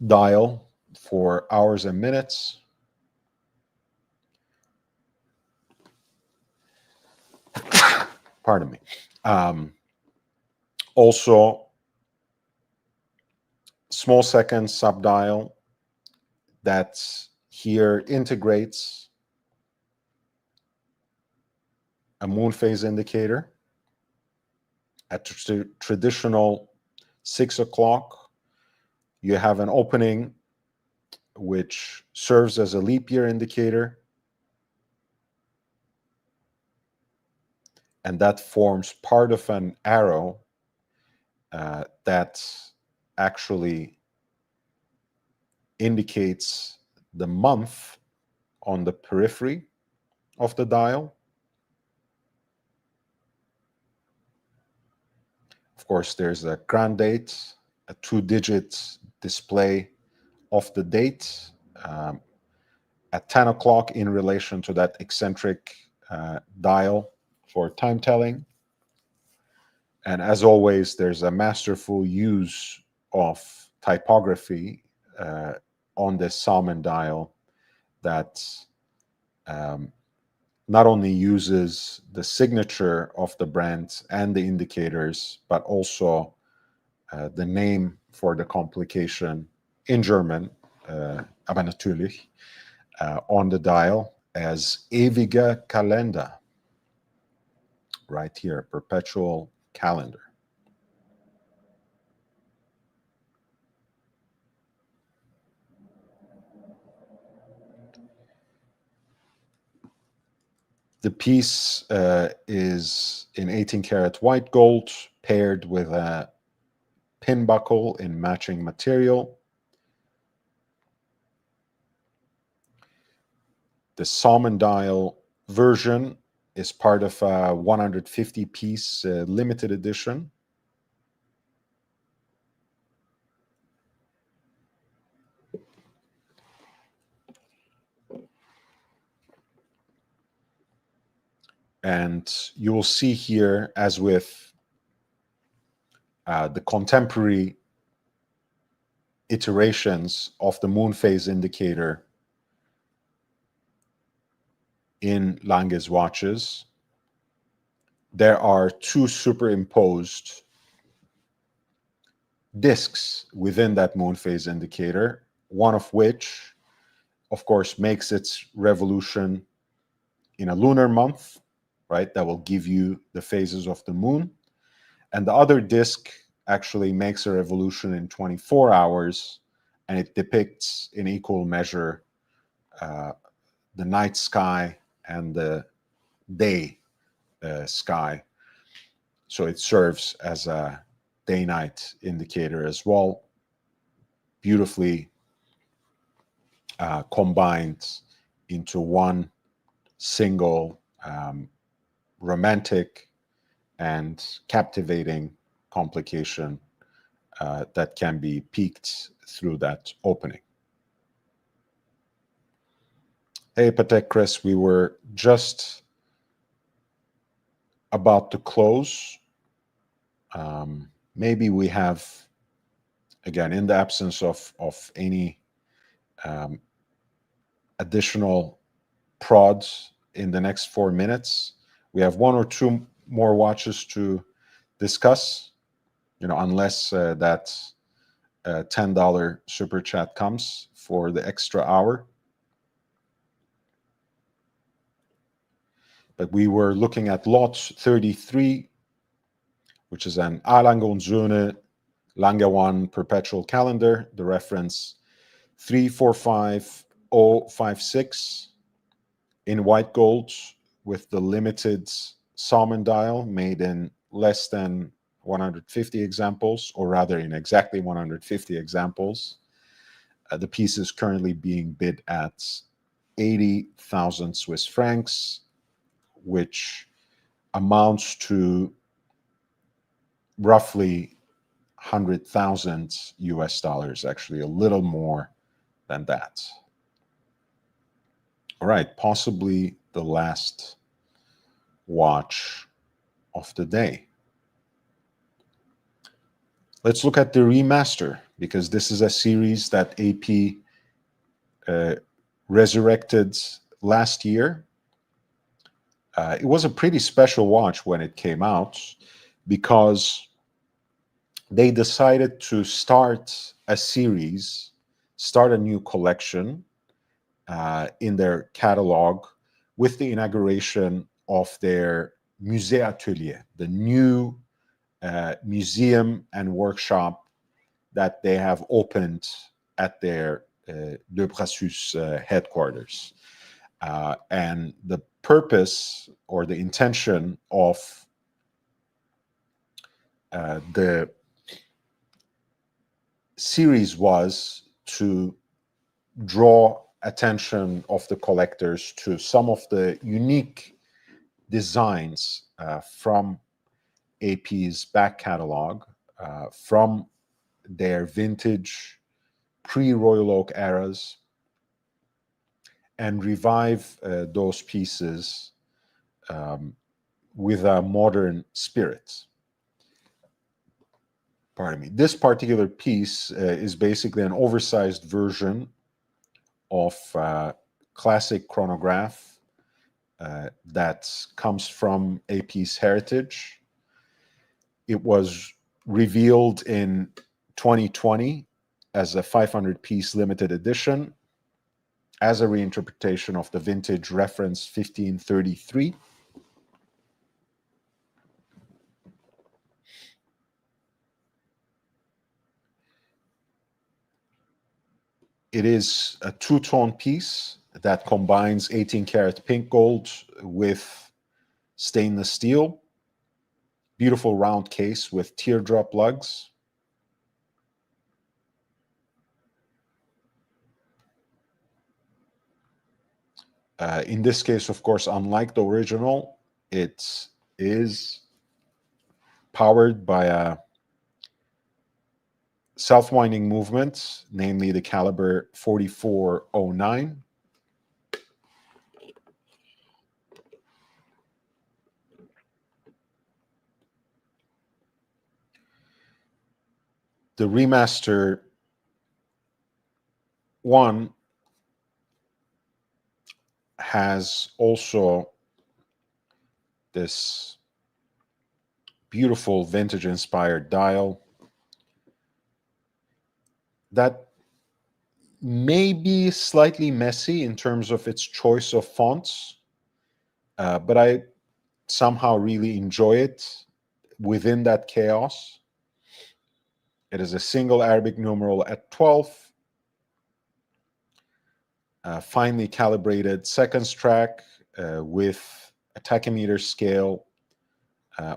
Speaker 1: dial for hours and minutes. Pardon me. Also, small second subdial that here integrates a moon phase indicator at traditional 6 o'clock. You have an opening which serves as a leap year indicator, and that forms part of an arrow that actually indicates the month on the periphery of the dial. Of course, there's a grand date, a 2-digit display of the date at 10 o'clock in relation to that eccentric dial for time telling. And as always, there's a masterful use of typography on this salmon dial that not only uses the signature of the brand and the indicators, but also the name for the complication in German, aber natürlich, on the dial as Ewiger Kalender, right here, perpetual calendar. The piece is in 18 karat white gold paired with a pin buckle in matching material. The salmon dial version is part of a 150 piece limited edition. And you will see here, as with the contemporary iterations of the moon phase indicator in Lange's watches, there are two superimposed discs within that moon phase indicator, one of which, of course, makes its revolution in a lunar month, right? That will give you the phases of the moon. And the other disc actually makes a revolution in 24 hours, and it depicts in equal measure the night sky and the day sky. So it serves as a day-night indicator as well, beautifully combined into one single romantic and captivating complication that can be peeked through that opening. Hey, Patek Chris, we were just about to close. Maybe we have, again, in the absence of any additional prods in the next 4 minutes, we have one or two more watches to discuss, unless that $10 super chat comes for the extra hour. But we were looking at lot 33, which is an A. Lange und Söhne Lange 1 perpetual calendar, the reference 345056 in white gold with the limited salmon dial made in less than 150 examples, or rather in exactly 150 examples. The piece is currently being bid at 80,000 Swiss francs, which amounts to roughly 100,000 US dollars, actually a little more than that. All right, possibly the last watch of the day. Let's look at the remaster, because this is a series that AP resurrected last year. It was a pretty special watch when it came out, because they decided to start a series, start a new collection in their catalog with the inauguration of their Musée Atelier, the new museum and workshop that they have opened at their De Brassus headquarters. And the purpose or the intention of the series was to draw attention of the collectors to some of the unique designs from AP's back catalog, from their vintage pre-Royal Oak eras, and revive those pieces with a modern spirit. Pardon me. This particular piece is basically an oversized version of classic chronograph that comes from AP's heritage. It was revealed in 2020 as a 500-piece limited edition as a reinterpretation of the vintage reference 1533. It is a two-tone piece that combines 18-karat pink gold with stainless steel. Beautiful round case with teardrop lugs. In this case, of course, unlike the original, it is powered by a self-winding movement, namely the caliber 4409. The Remaster 1 has also this beautiful vintage-inspired dial that may be slightly messy in terms of its choice of fonts, but I somehow really enjoy it within that chaos. It is a single Arabic numeral at 12, finely calibrated seconds track with a tachymeter scale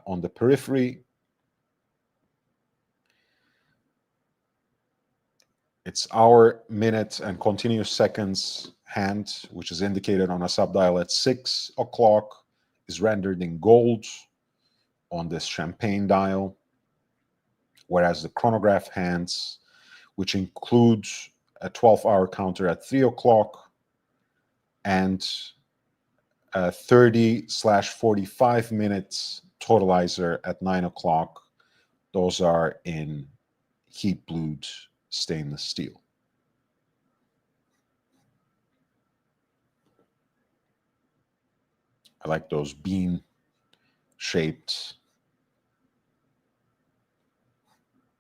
Speaker 1: on the periphery. It's hour, minute, and continuous seconds hand, which is indicated on a subdial at 6 o'clock, is rendered in gold on this champagne dial, whereas the chronograph hands, which includes a 12-hour counter at 3 o'clock and a 30/45 minutes totalizer at 9 o'clock, those are in heat blued stainless steel. I like those bean-shaped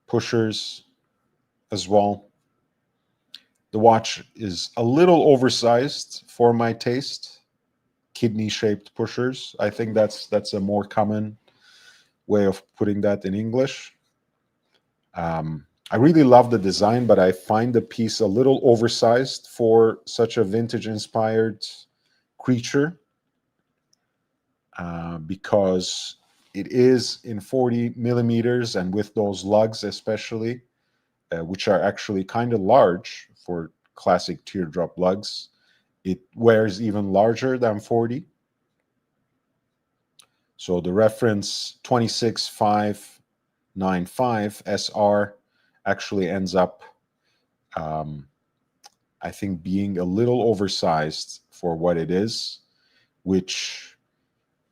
Speaker 1: pushers as well. The watch is a little oversized for my taste. Kidney-shaped pushers. I think that's a more common way of putting that in English. I really love the design, but I find the piece a little oversized for such a vintage-inspired creature because it is in 40 millimeters, and with those lugs especially, which are actually kind of large for classic teardrop lugs, it wears even larger than 40. So the reference 26595 SR actually ends up, I think, being a little oversized for what it is, which,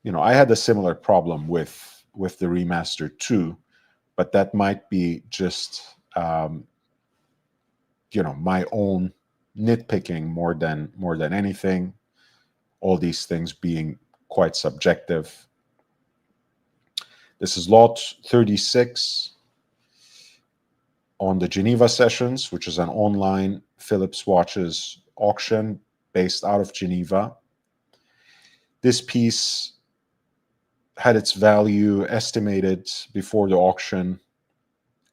Speaker 1: I had a similar problem with the Remaster 2, but that might be just, my own nitpicking more than anything. All these things being quite subjective. This is lot 36 on the Geneva Sessions, which is an online Phillips watches auction based out of Geneva. This piece had its value estimated before the auction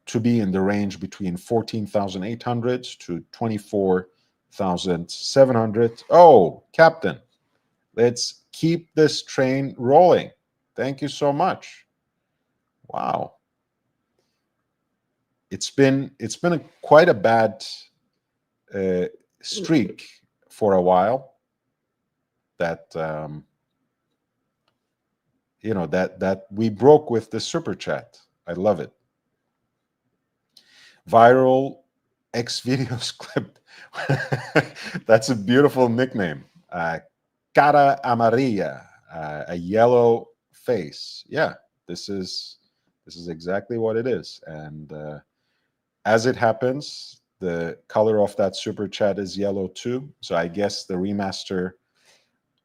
Speaker 1: to be in the range between 14,800 to 24,700. Oh, Captain, let's keep this train rolling. Thank you so much. Wow. It's been quite a bad streak for a while. That that we broke with the super chat. I love it. Viral X videos clip. That's a beautiful nickname. Cara amarilla, a yellow face. Yeah, this is exactly what it is. And as it happens, the color of that super chat is yellow too. So I guess the Remaster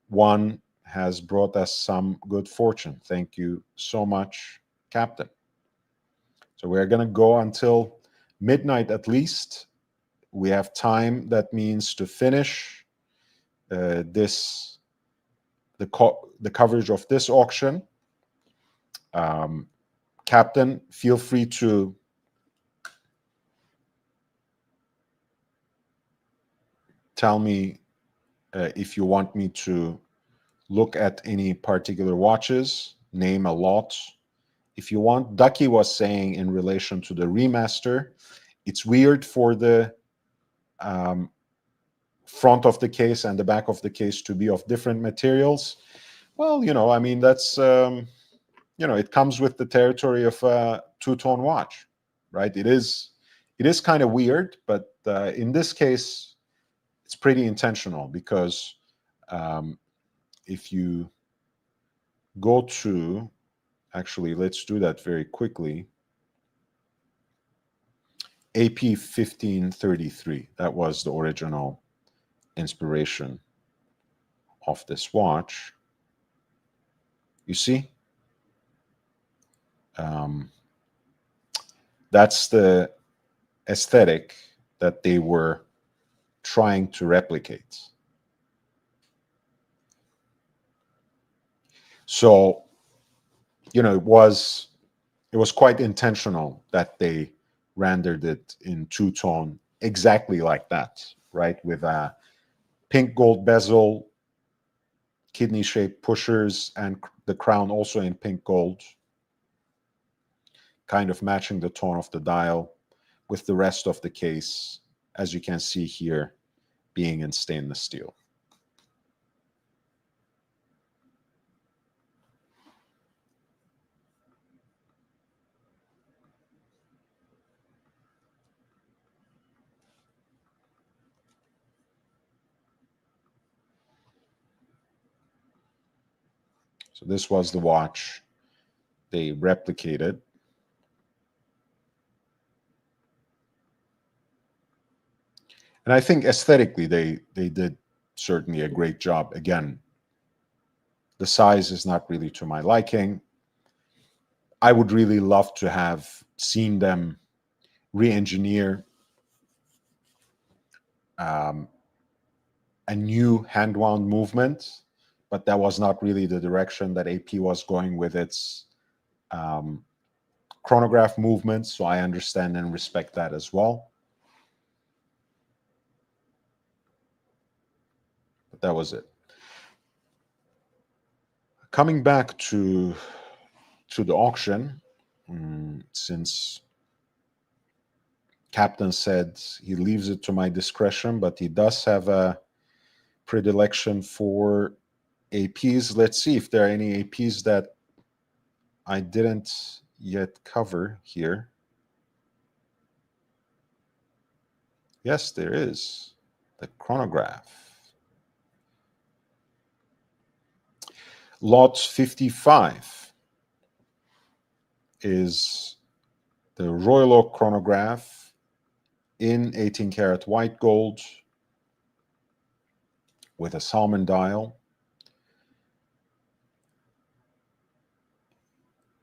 Speaker 1: 1 has brought us some good fortune. Thank you so much, Captain. So we're going to go until midnight at least we have time, that means to finish the coverage of this auction. Captain, feel free to tell me if you want me to look at any particular watches, name a lot. If you want, Ducky was saying in relation to the remaster, it's weird for the front of the case and the back of the case to be of different materials. Well, I mean, that's, it comes with the territory of a two-tone watch, right? It is kind of weird, but in this case, it's pretty intentional because if you go to, actually, let's do that very quickly. AP 1533, that was the original inspiration of this watch. You see? That's the aesthetic that they were trying to replicate. So, it was quite intentional that they rendered it in two-tone exactly like that, right? With a pink gold bezel, kidney-shaped pushers, and the crown also in pink gold, kind of matching the tone of the dial with the rest of the case, as you can see here, being in stainless steel. So this was the watch they replicated. And I think aesthetically, they did certainly a great job. Again, the size is not really to my liking. I would really love to have seen them re-engineer a new hand-wound movement, but that was not really the direction that AP was going with its chronograph movements. So I understand and respect that as well. But that was it. Coming back to the auction, since Captain said he leaves it to my discretion, but he does have a predilection for APs. Let's see if there are any APs that I didn't yet cover here. Yes, there is. The chronograph. Lot 55 is the Royal Oak chronograph in 18 karat white gold with a salmon dial.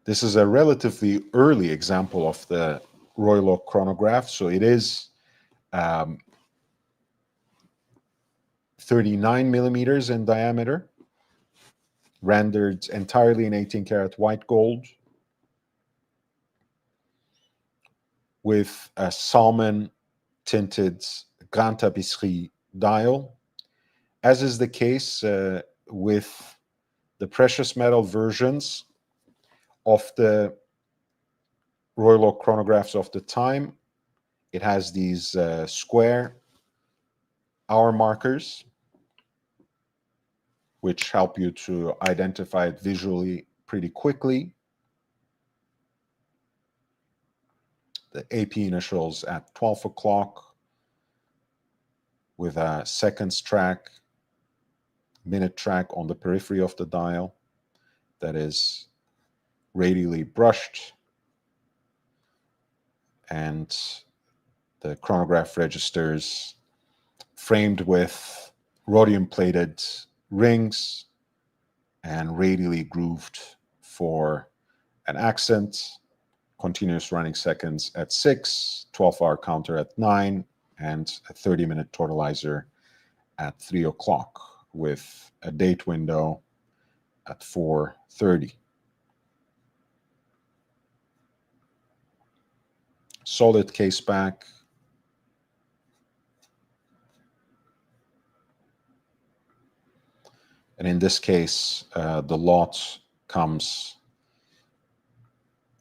Speaker 1: This is a relatively early example of the Royal Oak chronograph, so it is 39 millimeters in diameter, rendered entirely in 18 karat white gold with a salmon tinted Grand Tapisserie dial, as is the case with the precious metal versions of the Royal Oak chronographs of the time. It has these square hour markers, which help you to identify it visually pretty quickly. The AP initials at 12 o'clock with a seconds track, minute track on the periphery of the dial that is radially brushed, and the chronograph registers framed with rhodium-plated rings and radially grooved for an accent, continuous running seconds at 6, 12-hour counter at 9, and a 30-minute totalizer at 3 o'clock with a date window at 4:30. Solid case back. And in this case, the lot comes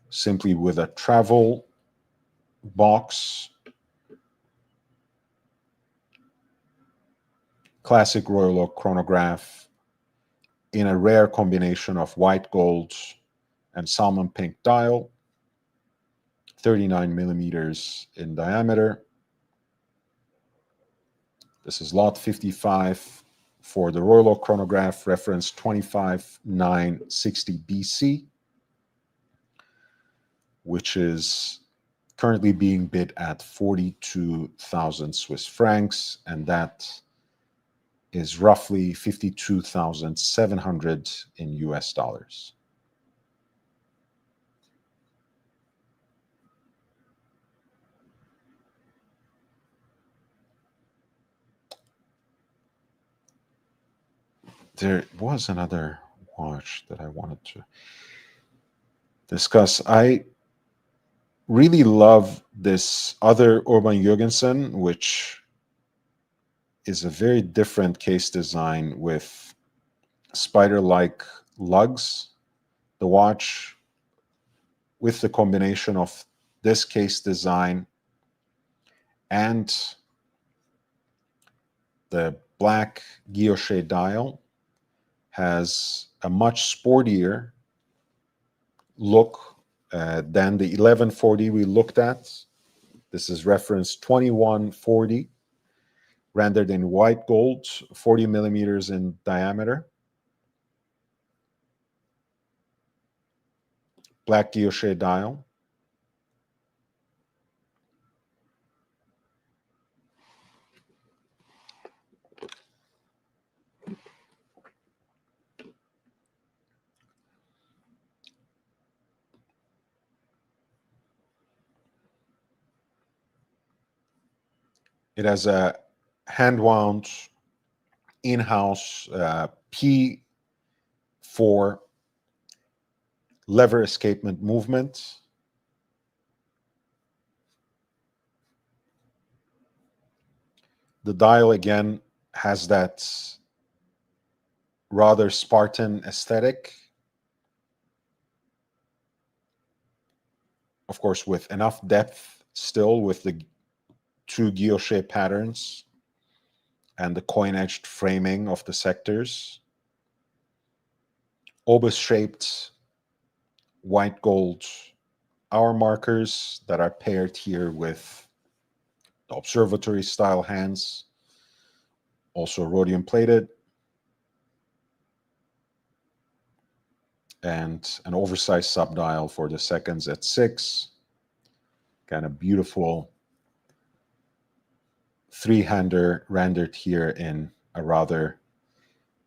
Speaker 1: simply with a travel box, classic Royal Oak chronograph in a rare combination of white gold and salmon pink dial, 39 millimeters in diameter. This is lot 55 for the Royal Oak chronograph, reference 25960 BC, which is currently being bid at 42,000 Swiss francs, and that is roughly 52,700 in US dollars. There was another watch that I wanted to discuss. I really love this other Urban Jürgensen, which is a very different case design with spider-like lugs. The watch, with the combination of this case design and the black guilloche dial, has a much sportier look than the 1140 we looked at. This is reference 2140, rendered in white gold, 40 millimeters in diameter. Black guilloche dial. It has a hand-wound in-house P4 lever escapement movement. The dial again has that rather Spartan aesthetic, of course, with enough depth still with the two guilloche patterns and the coin-edged framing of the sectors. Obus-shaped white gold hour markers that are paired here with the observatory style hands, also rhodium plated, and an oversized subdial for the seconds at 6. Kind of beautiful three-hander rendered here in a rather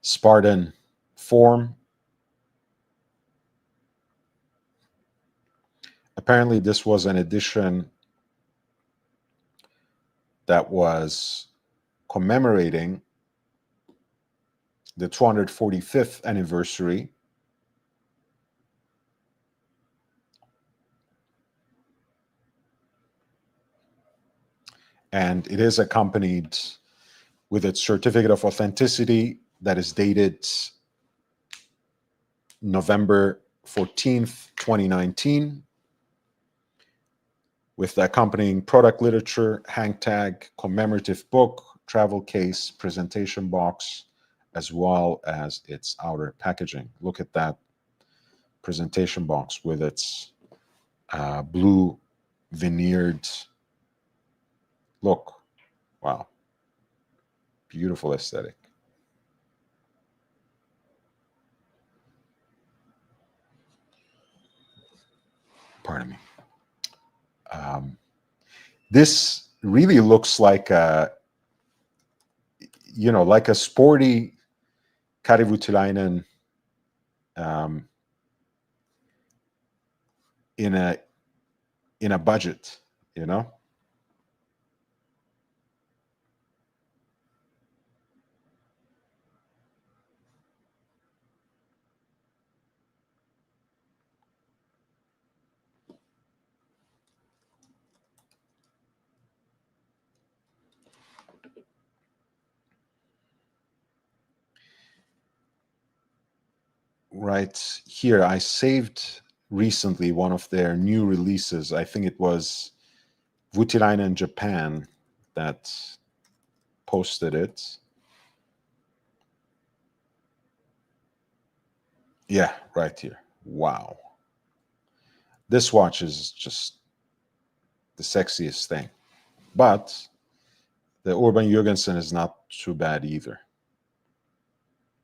Speaker 1: Spartan form. Apparently, this was an edition that was commemorating the 245th anniversary and it is accompanied with its certificate of authenticity that is dated November 14th, 2019, with the accompanying product literature, hang tag, commemorative book, travel case, presentation box, as well as its outer packaging. Look at that presentation box with its blue veneered look. Wow. Beautiful aesthetic. Pardon me. This really looks like like a sporty Karivutilainen in a budget, right here. I saved recently one of their new releases. I think it was Voutilainen Japan that posted it. Yeah, right here. Wow. This watch is just the sexiest thing. But the Urban Jürgensen is not too bad either.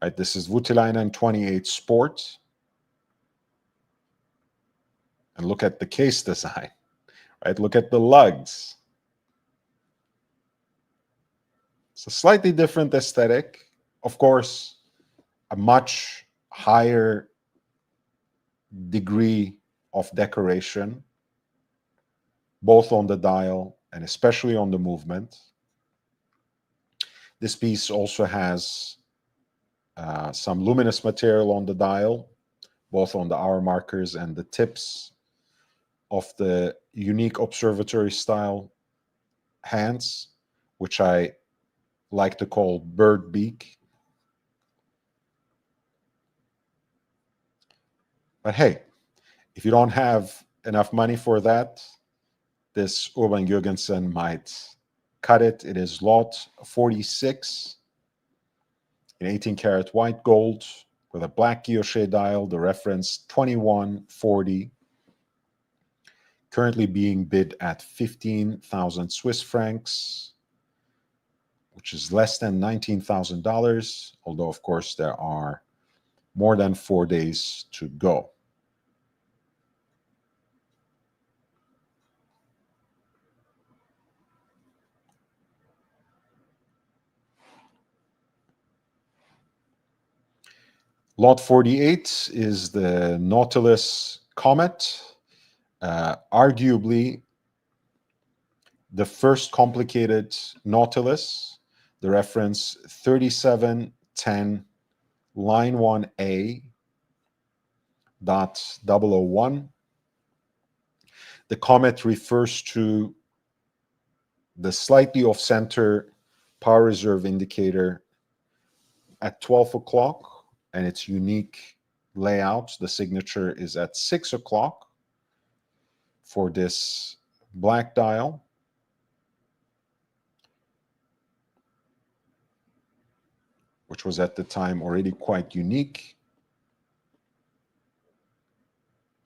Speaker 1: Right, this is Voutilainen 28 Sport. And look at the case design. Right, look at the lugs. It's a slightly different aesthetic. Of course, a much higher degree of decoration, both on the dial and especially on the movement. This piece also has some luminous material on the dial, both on the hour markers and the tips of the unique observatory style hands, which I like to call bird beak. But hey, if you don't have enough money for that, this Urban Jürgensen might cut it. It is lot 46 in 18 karat white gold with a black guilloche dial, the reference 2140, currently being bid at 15,000 Swiss francs, which is less than $19,000, although of course there are more than 4 days to go. Lot 48 is the Nautilus Comet, arguably the first complicated Nautilus, the reference 3710 line 1A dot 001. The comet refers to the slightly off-center power reserve indicator at 12 o'clock and its unique layout. The signature is at 6 o'clock for this black dial. Which was at the time already quite unique,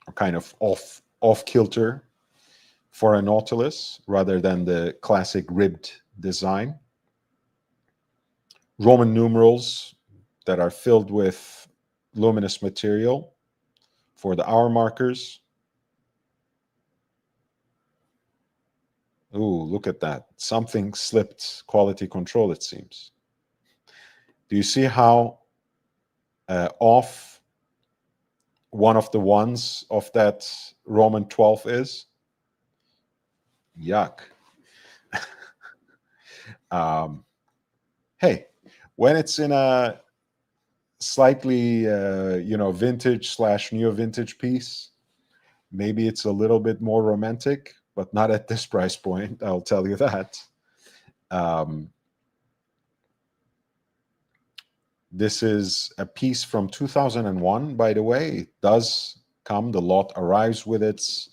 Speaker 1: or kind of off kilter for a Nautilus rather than the classic ribbed design. Roman numerals that are filled with luminous material for the hour markers. Ooh, look at that. Something slipped quality control, it seems. Do you see how off one of the ones of that Roman 12 is? Yuck. Hey, when it's in a slightly, vintage slash neo vintage piece, maybe it's a little bit more romantic, but not at this price point. I'll tell you that. This is a piece from 2001, by the way. It does come, the lot arrives with its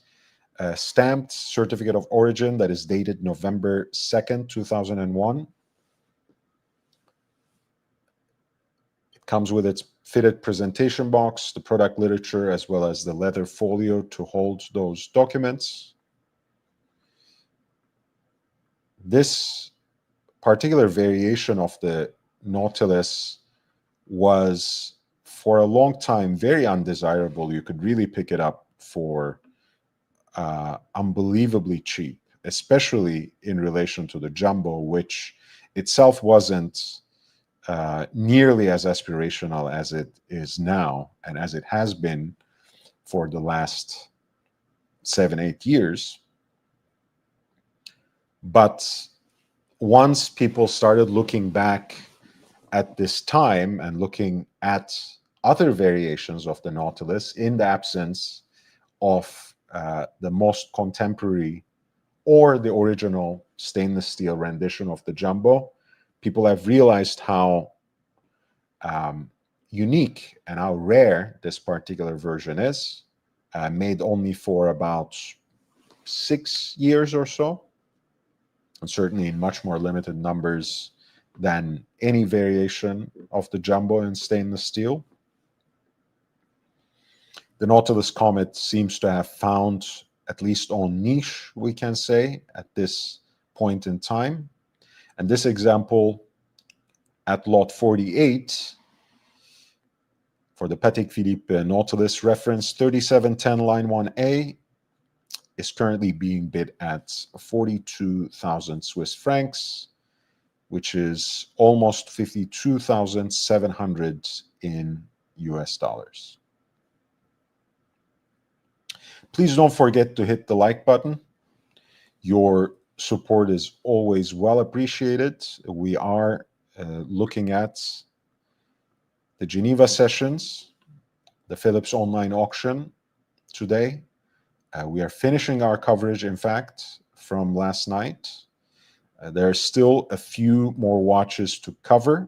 Speaker 1: stamped certificate of origin that is dated November 2nd, 2001. It comes with its fitted presentation box, the product literature, as well as the leather folio to hold those documents. This particular variation of the Nautilus was for a long time very undesirable. You could really pick it up for unbelievably cheap, especially in relation to the Jumbo, which itself wasn't nearly as aspirational as it is now and as it has been for the last 7-8 years. But once people started looking back at this time and looking at other variations of the Nautilus in the absence of the most contemporary or the original stainless steel rendition of the Jumbo, people have realized how unique and how rare this particular version is. Made only for about 6 years or so, and certainly in much more limited numbers than any variation of the Jumbo in stainless steel. The Nautilus Comet seems to have found at least own niche, we can say, at this point in time. And this example at lot 48 for the Patek Philippe Nautilus reference 3710 line 1A is currently being bid at 42,000 Swiss francs, which is almost 52,700 in US dollars. Please don't forget to hit the like button. Your support is always well appreciated. We are looking at the Geneva sessions, the Phillips online auction today. We are finishing our coverage, in fact, from last night. There are still a few more watches to cover.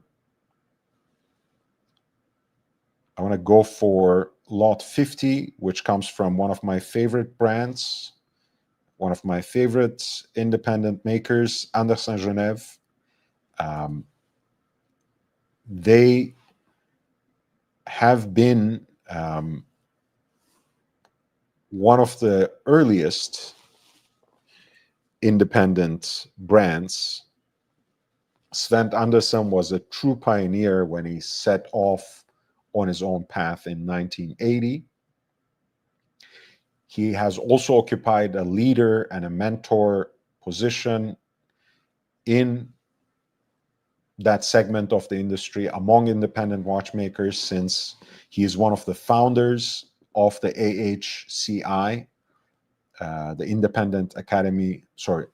Speaker 1: I want to go for lot 50, which comes from one of my favorite brands, one of my favorite independent makers, Anderson Genève. They have been one of the earliest independent brands. Sven Andersen was a true pioneer when he set off on his own path in 1980. He has also occupied a leader and a mentor position in that segment of the industry among independent watchmakers, since he is one of the founders of the AHCI, the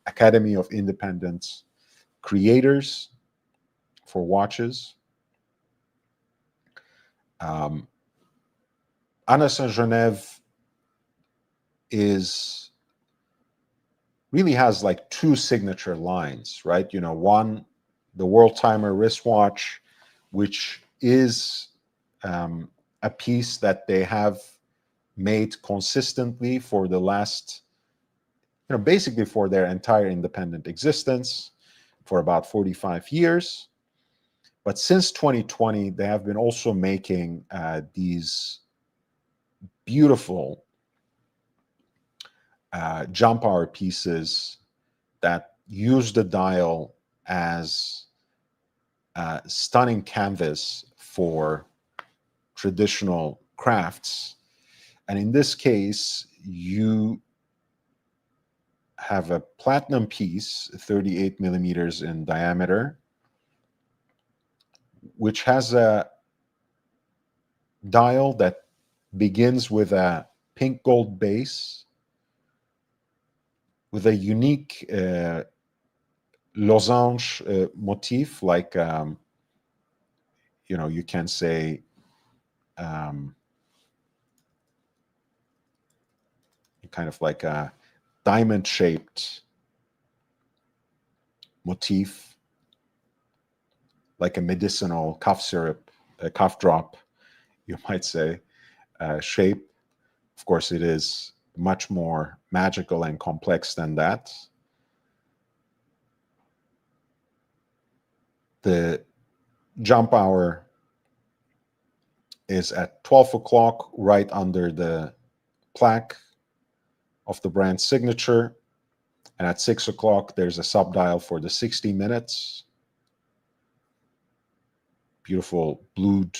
Speaker 1: Academy of Independent Creators for watches. Anderson Genève really has like two signature lines, right? One, the World Timer wristwatch, which is a piece that they have made consistently for the last, basically for their entire independent existence, for about 45 years. But since 2020, they have been also making these beautiful jump hour pieces that use the dial as a stunning canvas for traditional crafts. And in this case, you have a platinum piece, 38 millimeters in diameter, which has a dial that begins with a pink gold base with a unique losange motif, like you can say kind of like a diamond-shaped motif, like a medicinal cough syrup, a cough drop, you might say, shape. Of course, it is much more magical and complex than that. The jump hour is at 12 o'clock, right under the plaque of the brand signature. And at 6 o'clock, there's a subdial for the 60 minutes. Beautiful blued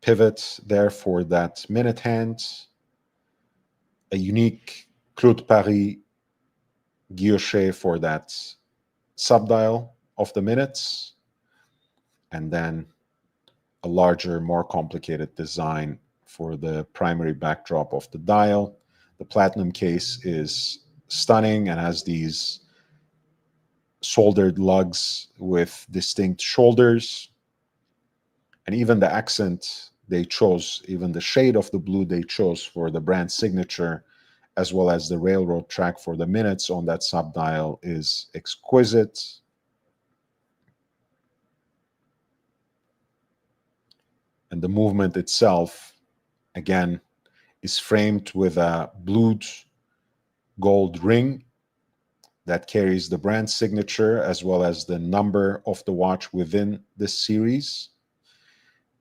Speaker 1: pivot there for that minute hand. A unique Claude Paris guilloche for that subdial of the minutes. And then a larger, more complicated design for the primary backdrop of the dial. The platinum case is stunning and has these soldered lugs with distinct shoulders. And even the accent they chose, even the shade of the blue they chose for the brand signature, as well as the railroad track for the minutes on that subdial, is exquisite. And the movement itself, again, is framed with a blued gold ring that carries the brand signature as well as the number of the watch within this series,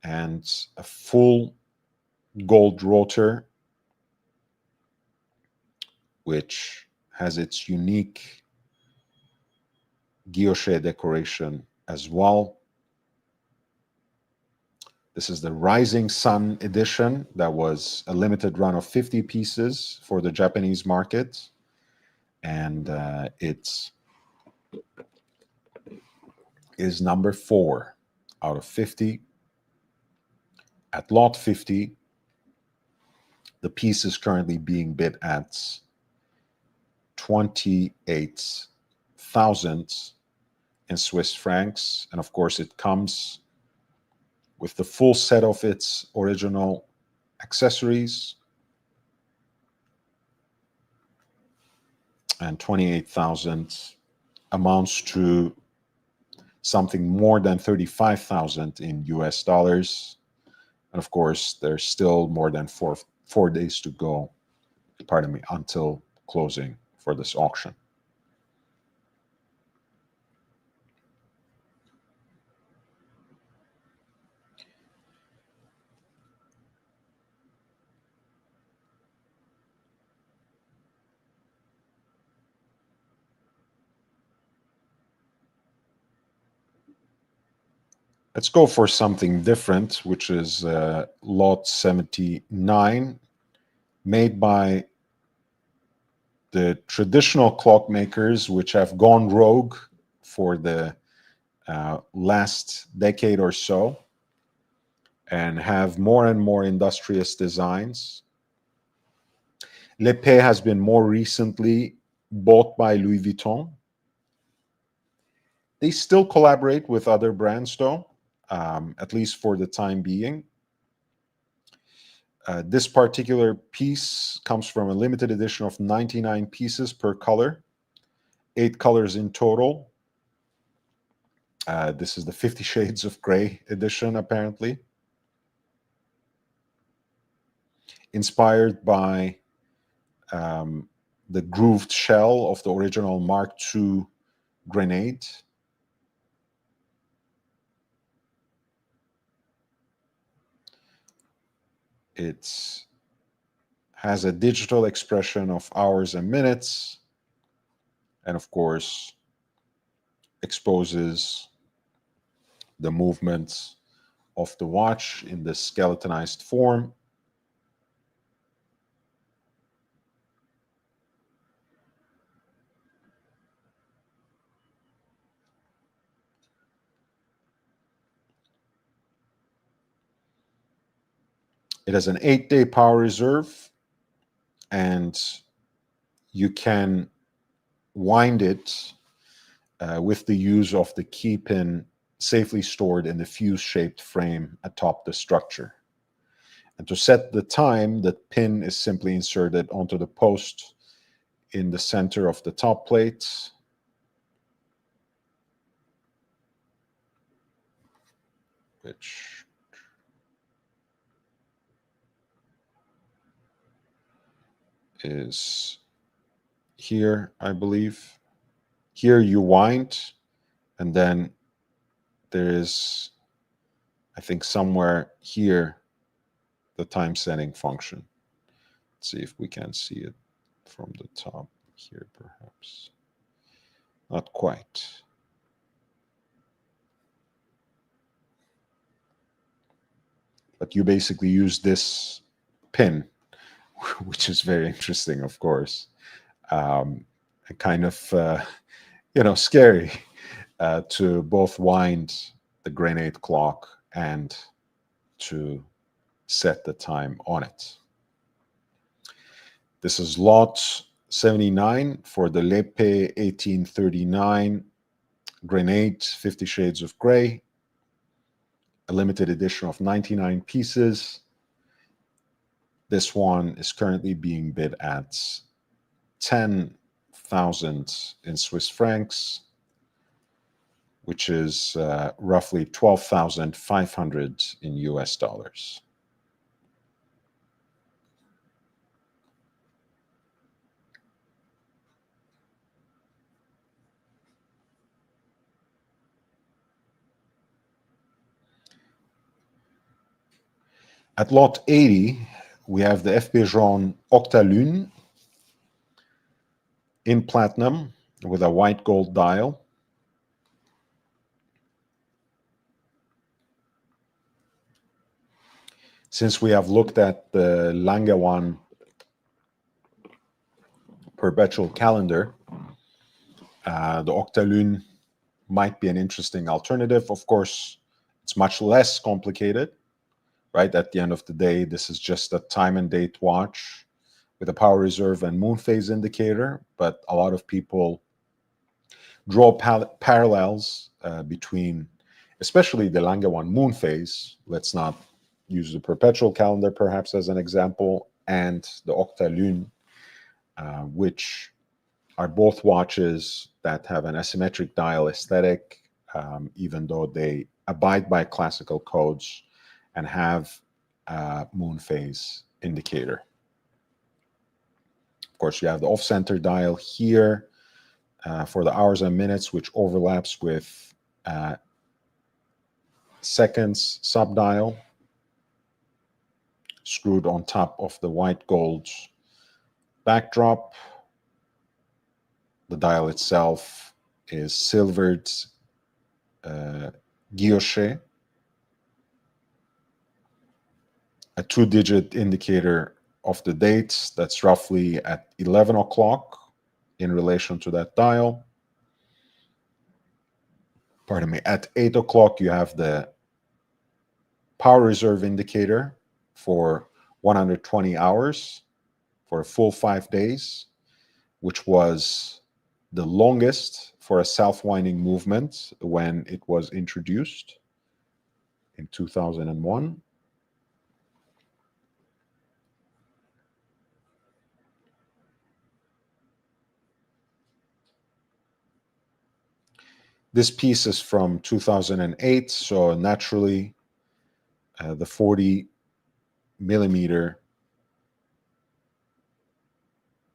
Speaker 1: and a full gold rotor, which has its unique guilloche decoration as well. This is the Rising Sun edition that was a limited run of 50 pieces for the Japanese market. And it is number 4 out of 50. At lot 50, the piece is currently being bid at 28,000 in Swiss francs. And of course, it comes with the full set of its original accessories. And 28,000 amounts to something more than 35,000 in US dollars. And of course, there's still more than four days to go, pardon me, until closing for this auction. Let's go for something different, which is lot 79, made by the traditional clockmakers, which have gone rogue for the last decade or so and have more and more industrious designs. L'Épée has been more recently bought by Louis Vuitton. They still collaborate with other brands, though, at least for the time being. This particular piece comes from a limited edition of 99 pieces per color, 8 colors in total. This is the 50 Shades of Grey edition, apparently. Inspired by the grooved shell of the original Mark II grenade. It has a digital expression of hours and minutes, and of course, exposes the movements of the watch in this skeletonized form. It has an 8-day power reserve, and you can wind it with the use of the key pin safely stored in the fuse-shaped frame atop the structure. And to set the time, the pin is simply inserted onto the post in the center of the top plate. Which is here, I believe. Here you wind, and then there is, I think somewhere here, the time setting function. Let's see if we can see it from the top here, perhaps. Not quite. But you basically use this pin, which is very interesting, of course. Kind of, scary to both wind the grenade clock and to set the time on it. This is lot 79 for the L'Épée 1839 grenade 50 Shades of Grey, a limited edition of 99 pieces. This one is currently being bid at 10,000 in Swiss francs. which is roughly 12,500 in US dollars. At lot 80, we have the FP Jaune Octalune in platinum with a white gold dial. Since we have looked at the Langewan perpetual calendar, the Octalune might be an interesting alternative. Of course, it's much less complicated, right? At the end of the day, this is just a time and date watch with a power reserve and moon phase indicator, but a lot of people draw parallels between, especially the Langewan moon phase. Let's not use the perpetual calendar perhaps as an example, and the Octalune, which are both watches that have an asymmetric dial aesthetic, even though they abide by classical codes and have a moon phase indicator. Of course, you have the off-center dial here for the hours and minutes, which overlaps with seconds subdial screwed on top of the white gold backdrop. The dial itself is silvered guilloche, a 2-digit indicator of the dates that's roughly at 11 o'clock in relation to that dial. Pardon me, at 8 o'clock you have the power reserve indicator for 120 hours for a full 5 days, which was the longest for a self-winding movement when it was introduced in 2001. This piece is from 2008, so naturally the 40 millimeter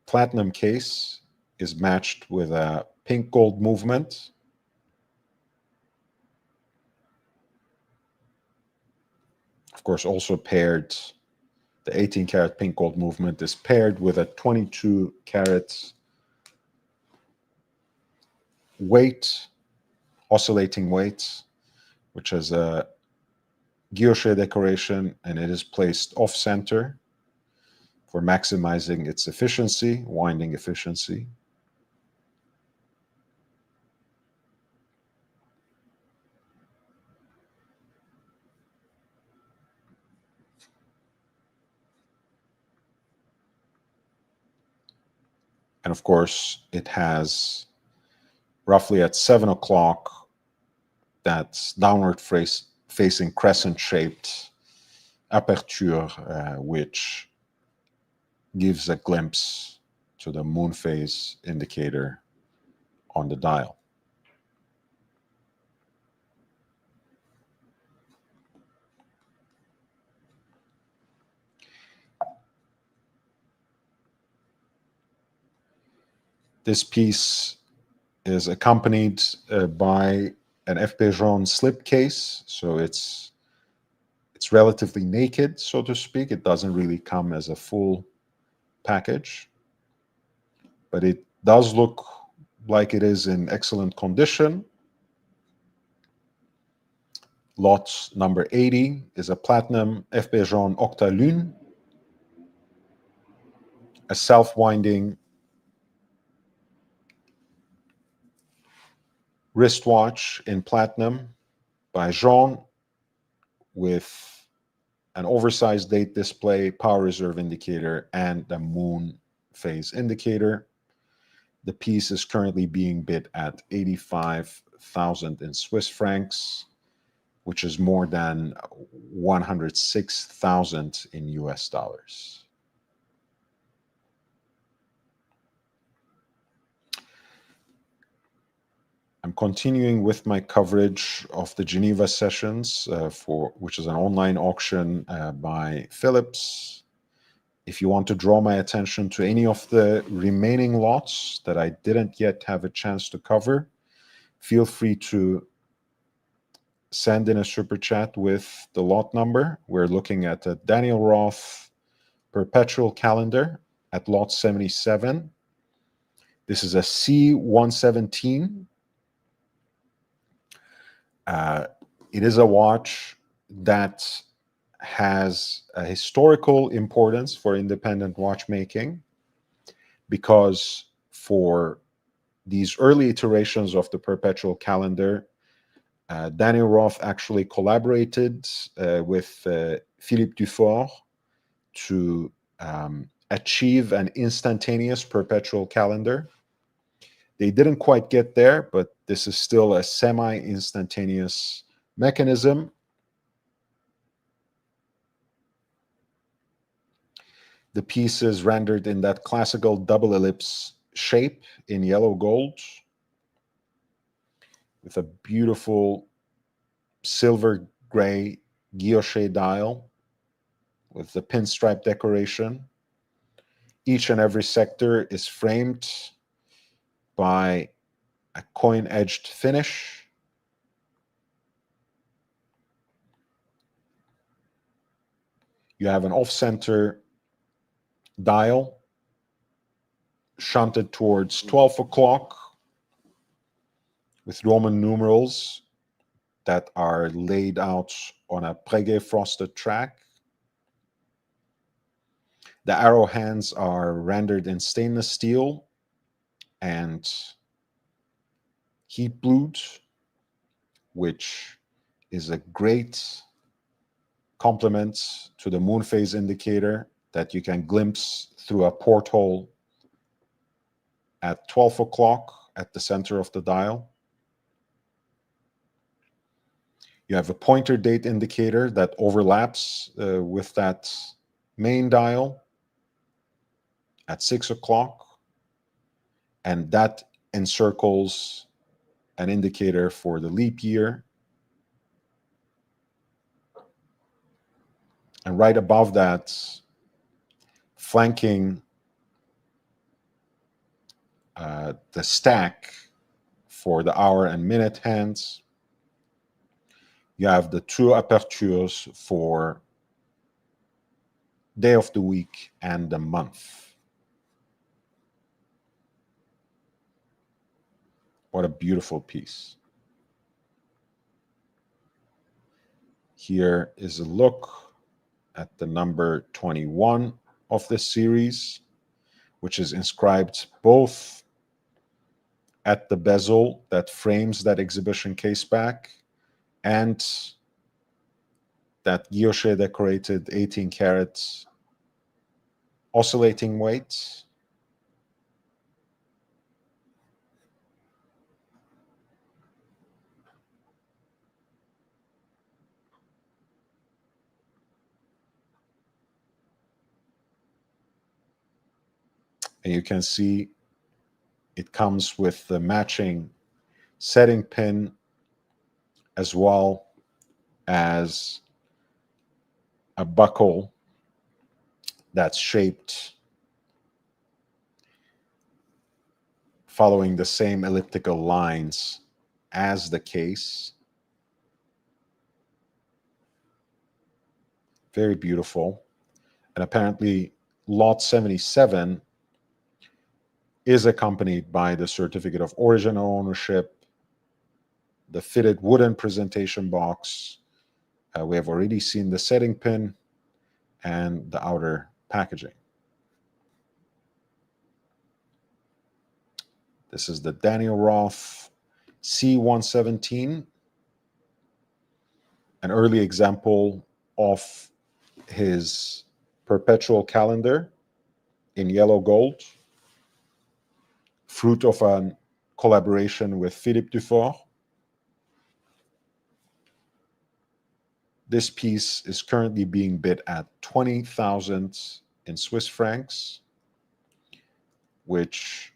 Speaker 1: platinum case is matched with a pink gold movement. Of course, also paired, the 18 karat pink gold movement is paired with a 22 karat weight, oscillating weight, which has a guilloche decoration, and it is placed off center for maximizing its efficiency, winding efficiency. And of course, it has roughly at 7 o'clock that downward facing crescent-shaped aperture, which gives a glimpse to the moon phase indicator on the dial. This piece is accompanied by an FP Jaune slipcase, so it's relatively naked, so to speak. It doesn't really come as a full package, but it does look like it is in excellent condition. Lot number 80 is a platinum FP Jaune Octalune, a self-winding wristwatch in platinum by Jaune with an oversized date display, power reserve indicator, and the moon phase indicator. The piece is currently being bid at 85,000 in Swiss francs, which is more than 106,000 in US dollars. I'm I'm continuing with my coverage of the Geneva sessions, which is an online auction by Phillips. If you want to draw my attention to any of the remaining lots that I didn't yet have a chance to cover, feel free to send in a super chat with the lot number. We're looking at a Daniel Roth perpetual calendar at lot 77. This is a C117. It is a watch that has a historical importance for independent watchmaking, because for these early iterations of the perpetual calendar, Daniel Roth actually collaborated with Philippe Dufort to achieve an instantaneous perpetual calendar. They didn't quite get there, but this is still a semi-instantaneous mechanism. The piece is rendered in that classical double ellipse shape in yellow gold with a beautiful silver gray guilloche dial with the pinstripe decoration. Each and every sector is framed by a coin-edged finish. You have an off-center dial shunted towards 12 o'clock with Roman numerals that are laid out on a Breguet frosted track. The arrow hands are rendered in stainless steel and heat blued, which is a great complement to the moon phase indicator that you can glimpse through a porthole at 12 o'clock at the center of the dial. You have a pointer date indicator that overlaps with that main dial at 6 o'clock, and that encircles an indicator for the leap year. And right above that, flanking the stack for the hour and minute hands, you have the two apertures for day of the week and the month. What a beautiful piece. Here is a look at the number 21 of this series, which is inscribed both at the bezel that frames that exhibition case back and that guilloche decorated 18 karat oscillating weight. And you can see it comes with the matching setting pin as well as a buckle that's shaped following the same elliptical lines as the case. Very beautiful. And apparently lot 77 is accompanied by the certificate of origin or ownership, the fitted wooden presentation box. We have already seen the setting pin and the outer packaging. This is the Daniel Roth C117, an early example of his perpetual calendar in yellow gold, fruit of a collaboration with Philippe Dufort. This piece is currently being bid at 20,000 in Swiss francs, which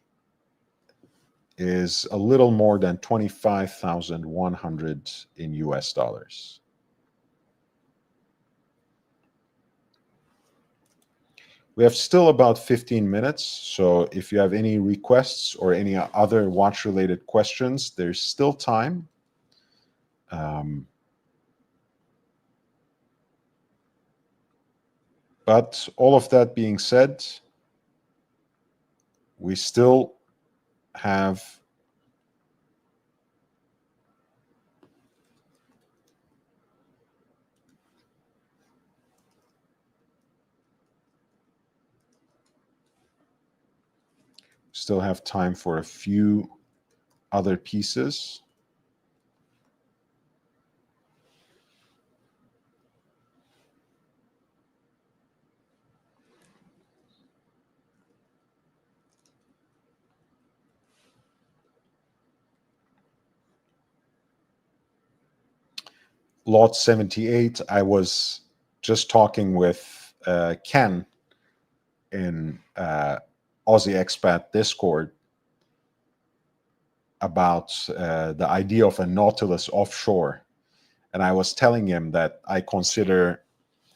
Speaker 1: is a little more than 25,100 in US dollars. We have still about 15 minutes, so if you have any requests or any other watch-related questions, there's still time. But all of that being said, we still have time for a few other pieces. Lot 78, I was just talking with Ken in Aussie Expat Discord about the idea of a Nautilus offshore. And I was telling him that I consider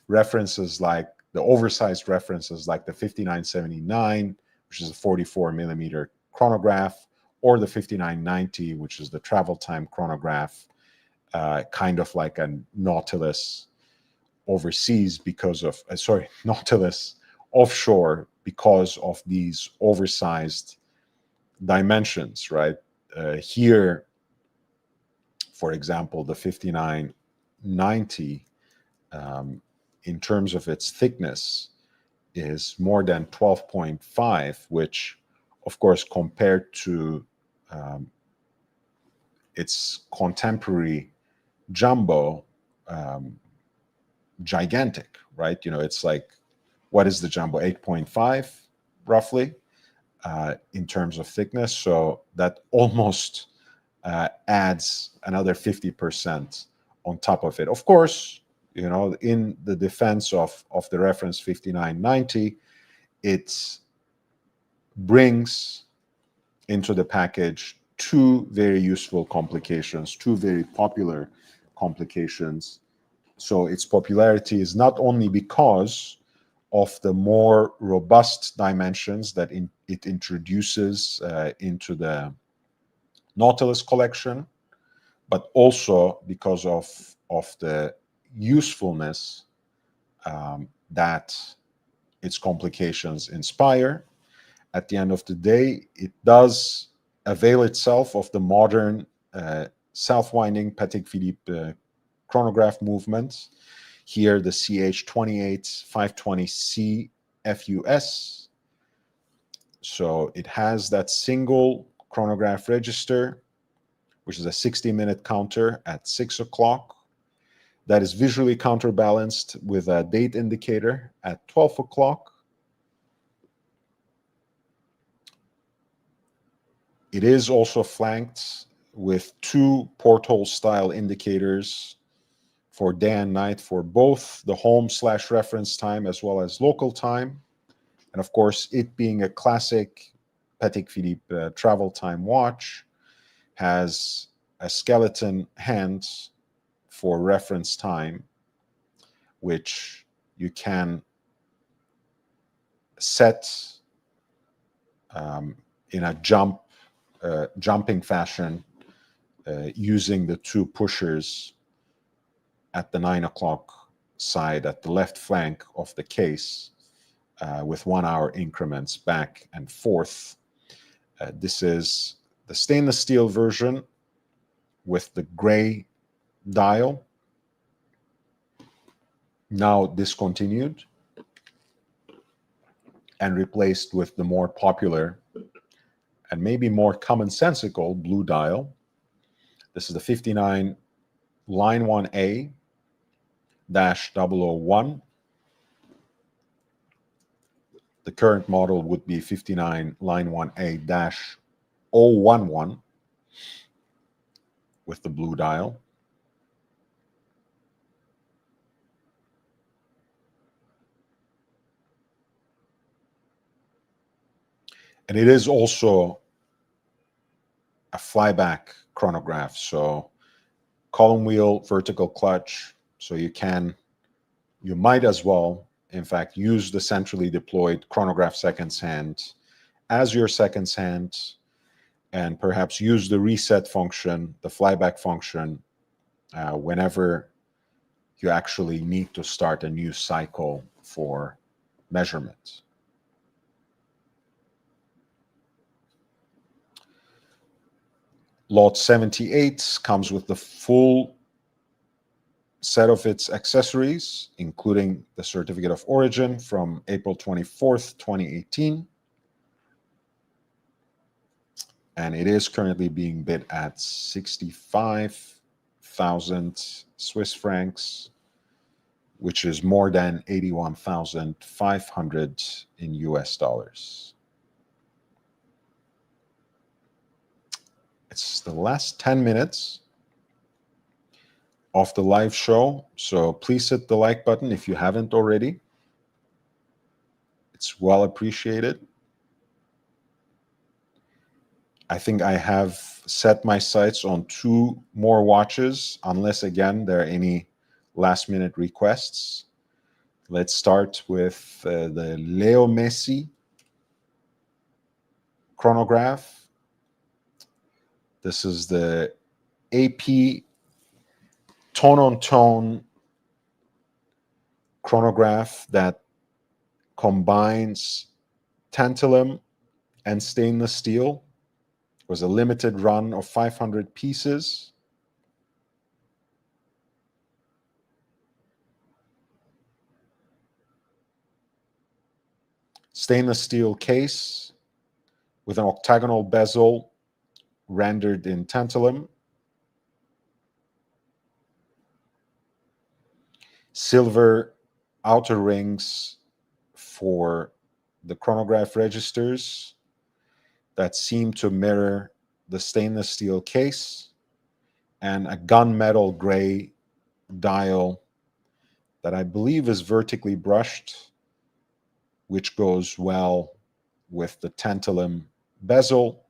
Speaker 1: references like the oversized references like the 5979, which is a 44 millimeter chronograph, or the 5990, which is the travel time chronograph, kind of like a Nautilus overseas because of, Nautilus offshore because of these oversized dimensions, right? Here, for example, the 5990, in terms of its thickness, is more than 12.5, which, of course, compared to its contemporary jumbo, gigantic, right? You know, it's like, what is the jumbo? 8.5, roughly, in terms of thickness. So that almost adds another 50% on top of it. Of course, you know, in the defense of the reference 5990, it brings into the package two very useful complications, two very popular complications. So its popularity is not only because of the more robust dimensions that it introduces into the Nautilus collection, but also because of the usefulness that its complications inspire. At the end of the day, it does avail itself of the modern self-winding Patek Philippe chronograph movement. Here, the CH28520C FUS. So it has that single chronograph register, which is a 60-minute counter at 6 o'clock. That is visually counterbalanced with a date indicator at 12 o'clock. It is also flanked with two porthole style indicators for day and night for both the home/reference time as well as local time. And of course, it being a classic Patek Philippe travel time watch, has a skeleton hand for reference time, which you can set in a jumping fashion using the two pushers at the 9 o'clock side at the left flank of the case with 1 hour increments back and forth. This is the stainless steel version with the gray dial, now discontinued and replaced with the more popular and maybe more commonsensical blue dial. This is the 59 line 1A dash 001. The current model would be 59 line 1A dash 011 with the blue dial. And it is also flyback chronograph. So column wheel, vertical clutch. So you might as well, in fact, use the centrally deployed chronograph seconds hand as your seconds hand, and perhaps use the reset function, the flyback function, whenever you actually need to start a new cycle for measurement. Lot 78 comes with the full set of its accessories, including the certificate of origin from April 24th, 2018. And it is currently being bid at 65,000 Swiss francs, which is more than 81,500 in US dollars. It's the last 10 minutes of the live show, so please hit the like button if you haven't already. It's well appreciated. I think I have set my sights on 2 more watches, unless again there are any last minute requests. Let's start with the Leo Messi chronograph. This is the AP tone-on-tone chronograph that combines tantalum and stainless steel. It was a limited run of 500 pieces. Stainless steel case with an octagonal bezel rendered in tantalum. Silver outer rings for the chronograph registers that seem to mirror the stainless steel case, and a gunmetal gray dial that I believe is vertically brushed, which goes well with the tantalum bezel.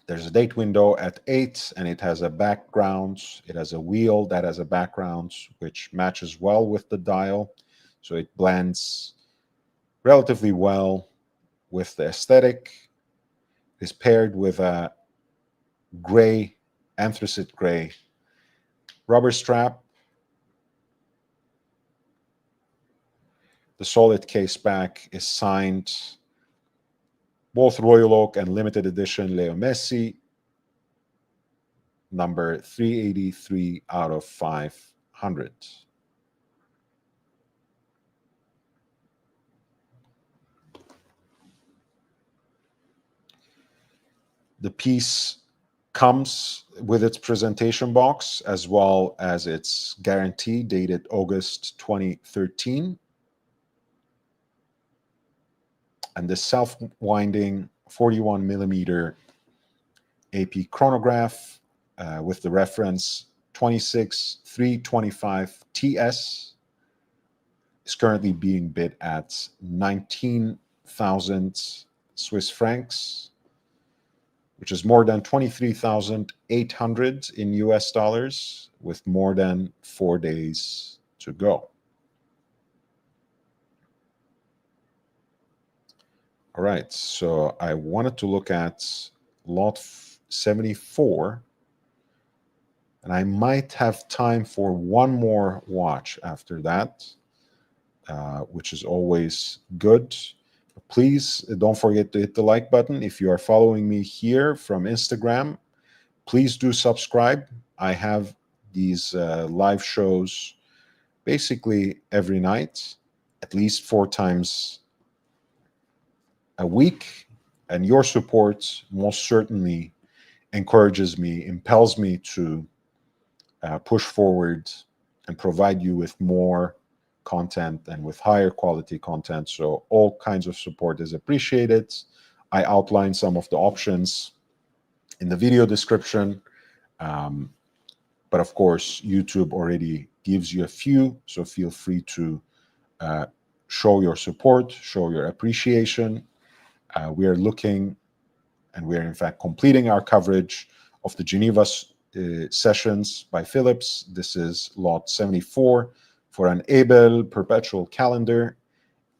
Speaker 1: There's a date window at 8, and it has a background. It has a wheel that has a background which matches well with the dial. So it blends relatively well with the aesthetic. It is paired with a gray, anthracite gray rubber strap. The solid case back is signed both Royal Oak and limited edition Leo Messi, number 383 out of 500. The piece comes with its presentation box as well as its guarantee dated August 2013. And the self-winding 41 millimeter AP chronograph with the reference 26325TS is currently being bid at 19,000 Swiss francs, which is more than 23,800 in US dollars, with more than 4 days to go. All right, so I wanted to look at lot 74, and I might have time for one more watch after that, which is always good. Please don't forget to hit the like button. If you are following me here from Instagram, please do subscribe. I have these live shows basically every night, at least 4 times a week, and your support most certainly encourages me, impels me to push forward and provide you with more content and with higher quality content. So all kinds of support is appreciated. I outline some of the options in the video description, but of course YouTube already gives you a few, so feel free to show your support, show your appreciation. We are looking and we are in fact completing our coverage of the Geneva sessions by Phillips. This is lot 74 for an Abel perpetual calendar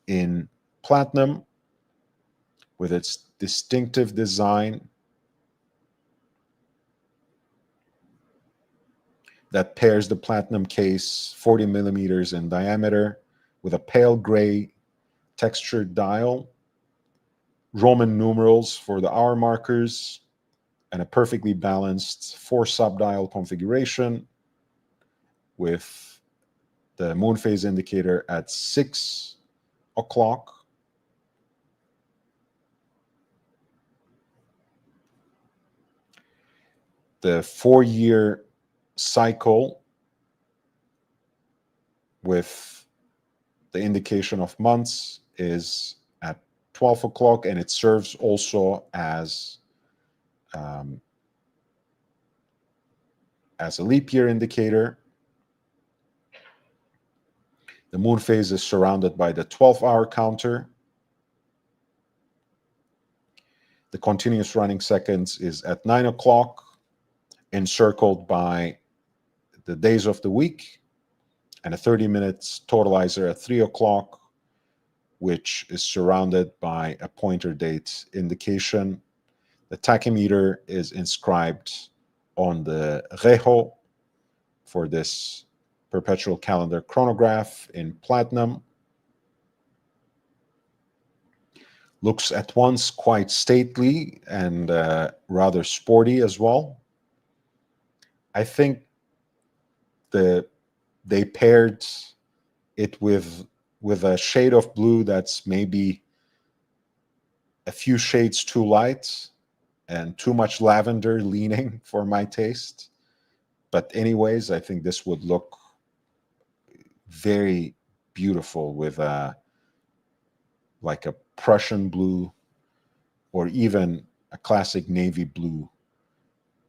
Speaker 1: in platinum with its distinctive design that pairs the platinum case 40 millimeters in diameter with a pale gray textured dial, Roman numerals for the hour markers, and a perfectly balanced 4 subdial configuration with the moon phase indicator at 6 o'clock. The 4-year cycle with the indication of months is at 12 o'clock, and it serves also as a leap year indicator. The moon phase is surrounded by the 12-hour counter. The continuous running seconds is at 9 o'clock, encircled by the days of the week, and a 30 minutes totalizer at 3 o'clock, which is surrounded by a pointer date indication. The tachymeter is inscribed on the rejo for this perpetual calendar chronograph in platinum. Looks at once quite stately and rather sporty as well. I think they paired it with a shade of blue that's maybe a few shades too light and too much lavender leaning for my taste. But anyways, I think this would look very beautiful with like a Prussian blue or even a classic navy blue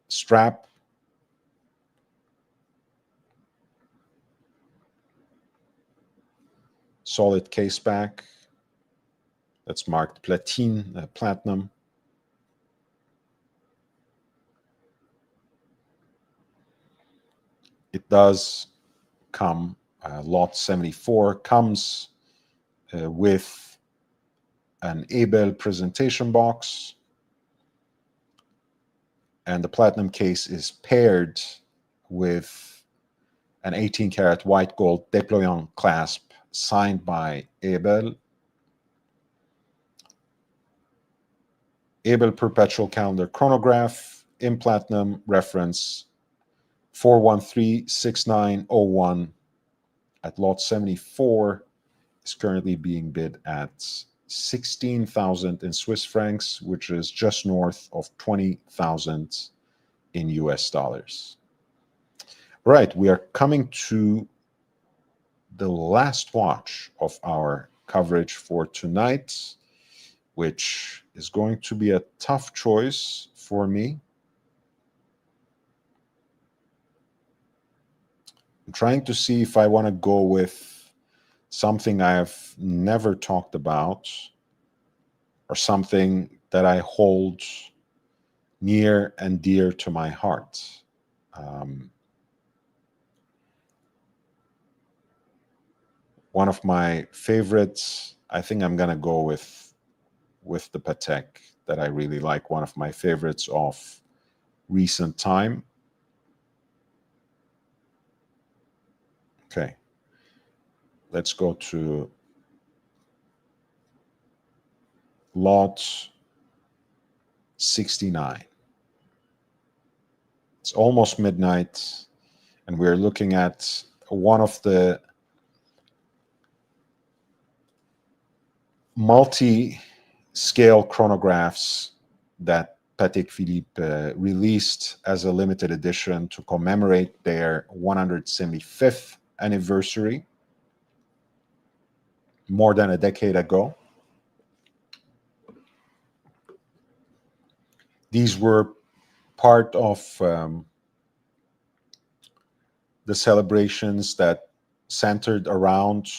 Speaker 1: strap. Solid case back that's marked platine, platinum. It does come, lot 74 comes with an Abel presentation box, and the platinum case is paired with an 18 karat white gold déployant clasp signed by Abel. Abel perpetual calendar chronograph in platinum, reference 4136901 at lot 74 is currently being bid at 16,000 in Swiss francs, which is just north of 20,000 in US dollars. Right, we are coming to the last watch of our coverage for tonight, which is going to be a tough choice for me. I'm trying to see if I want to go with something I have never talked about or something that I hold near and dear to my heart. One of my favorites, I think I'm going to go with the Patek that I really like, one of my favorites of recent time. Okay, let's go to lot 69. It's almost midnight, and we're looking at one of the multi-scale chronographs that Patek Philippe released as a limited edition to commemorate their 175th anniversary more than a decade ago. These were part of the celebrations that centered around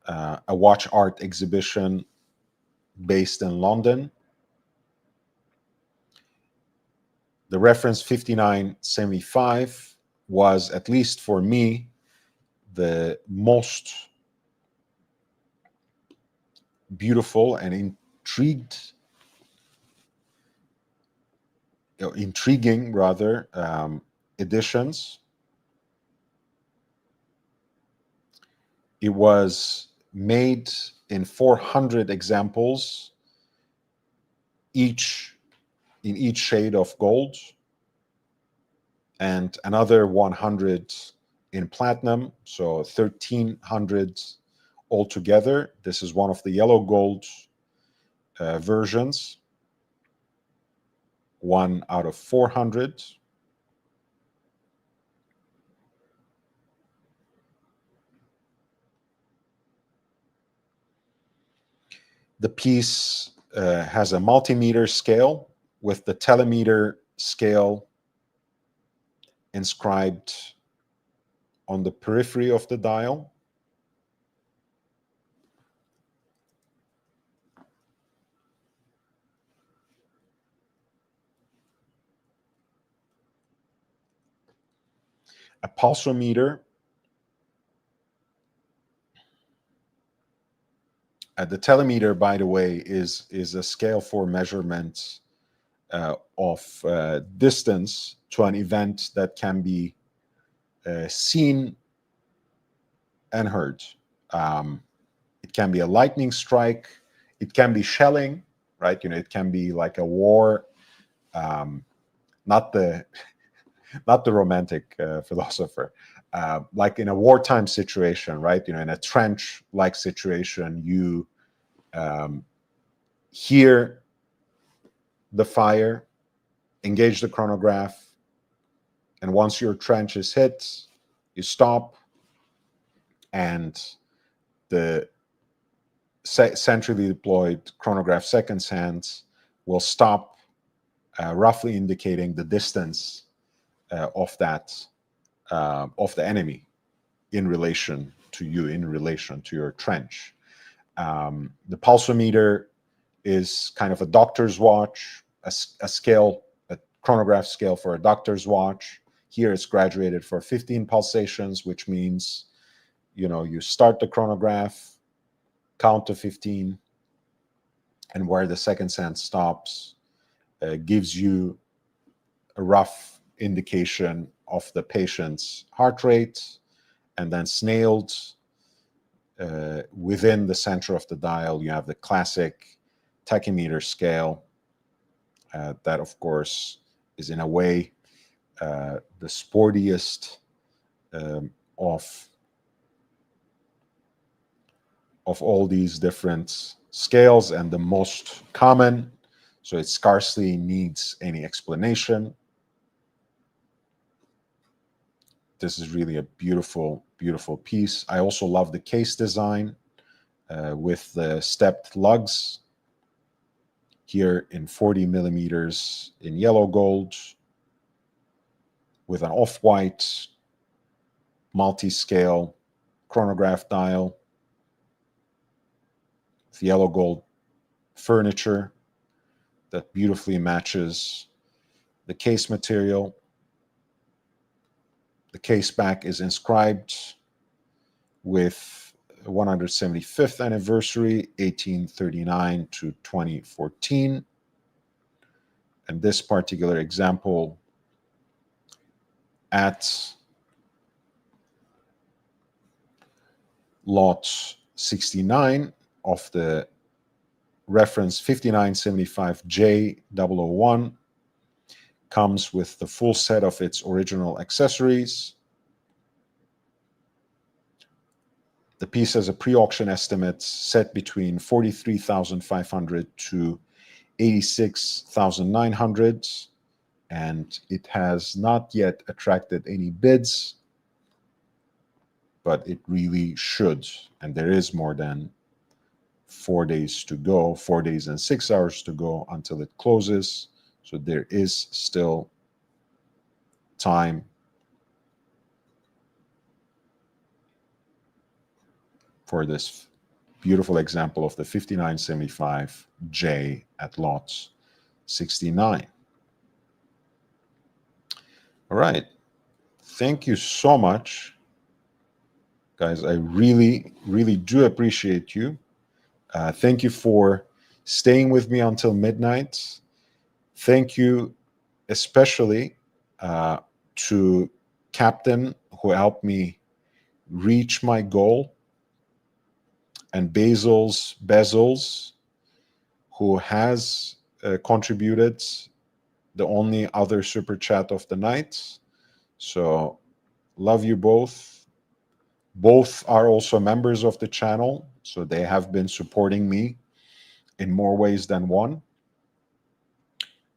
Speaker 1: a watch art exhibition based in London. The reference 5975 was, at least for me, the most beautiful and intriguing rather, editions. It was made in 400 examples, each in each shade of gold, and another 100 in platinum, so 1,300 altogether. This is one of the yellow gold versions, one out of 400. The piece has a multimeter scale with the telemeter scale inscribed on the periphery of the dial. A pulsometer. The telemeter, by the way, is a scale for measurement of distance to an event that can be seen and heard. It can be a lightning strike. It can be shelling, right? It can be like a war. Not the romantic philosopher. Like in a wartime situation, right? In a trench-like situation, you hear the fire, engage the chronograph, and once your trench is hit, you stop, and the centrally deployed chronograph seconds hands will stop, roughly indicating the distance of the enemy in relation to you, in relation to your trench. The pulsometer is kind of a doctor's watch, a scale, a chronograph scale for a doctor's watch. Here it's graduated for 15 pulsations, which means, you start the chronograph, count to 15, and where the second hand stops gives you a rough indication of the patient's heart rate, and then snailed within the center of the dial, you have the classic tachymeter scale that, of course, is in a way the sportiest of all these different scales and the most common, so it scarcely needs any explanation. This is really a beautiful, beautiful piece. I also love the case design with the stepped lugs here in 40 millimeters in yellow gold with an off-white multi-scale chronograph dial, with yellow gold furniture that beautifully matches the case material. The case back is inscribed with 175th anniversary, 1839 to 2014. And this particular example at lot 69 of the reference 5975J001 comes with the full set of its original accessories. The piece has a pre-auction estimate set between 43,500 to 86,900, and it has not yet attracted any bids, but it really should. And there is more than 4 days to go, 4 days and 6 hours to go until it closes. So there is still time for this beautiful example of the 5975J at lot 69. All right. Thank you so much, guys. I really, really do appreciate you. Thank you for staying with me until midnight. Thank you especially to Captain, who helped me reach my goal, and Bezos, who has contributed the only other super chat of the night. So love you both. Both are also members of the channel, so they have been supporting me in more ways than one.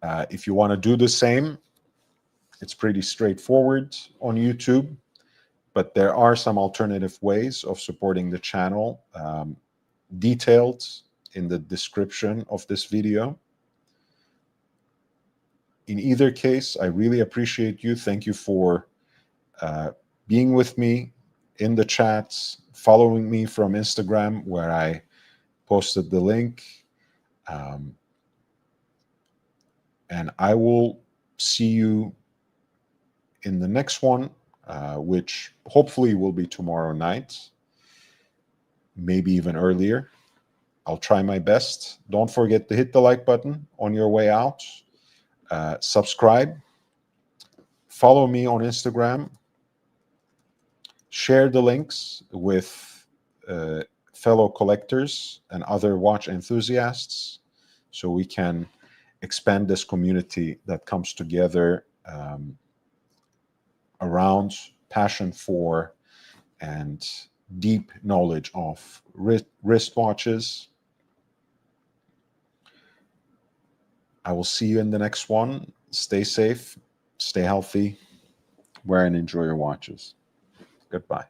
Speaker 1: If you want to do the same, it's pretty straightforward on YouTube, but there are some alternative ways of supporting the channel, detailed in the description of this video. In either case, I really appreciate you. Thank you for being with me in the chats, following me from Instagram, where I posted the link. And I will see you in the next one, which hopefully will be tomorrow night, maybe even earlier. I'll try my best. Don't forget to hit the like button on your way out. Subscribe. Follow me on Instagram. Share the links with fellow collectors and other watch enthusiasts so we can expand this community that comes together around passion for and deep knowledge of wristwatches. I will see you in the next one. Stay safe, stay healthy, wear and enjoy your watches. Goodbye.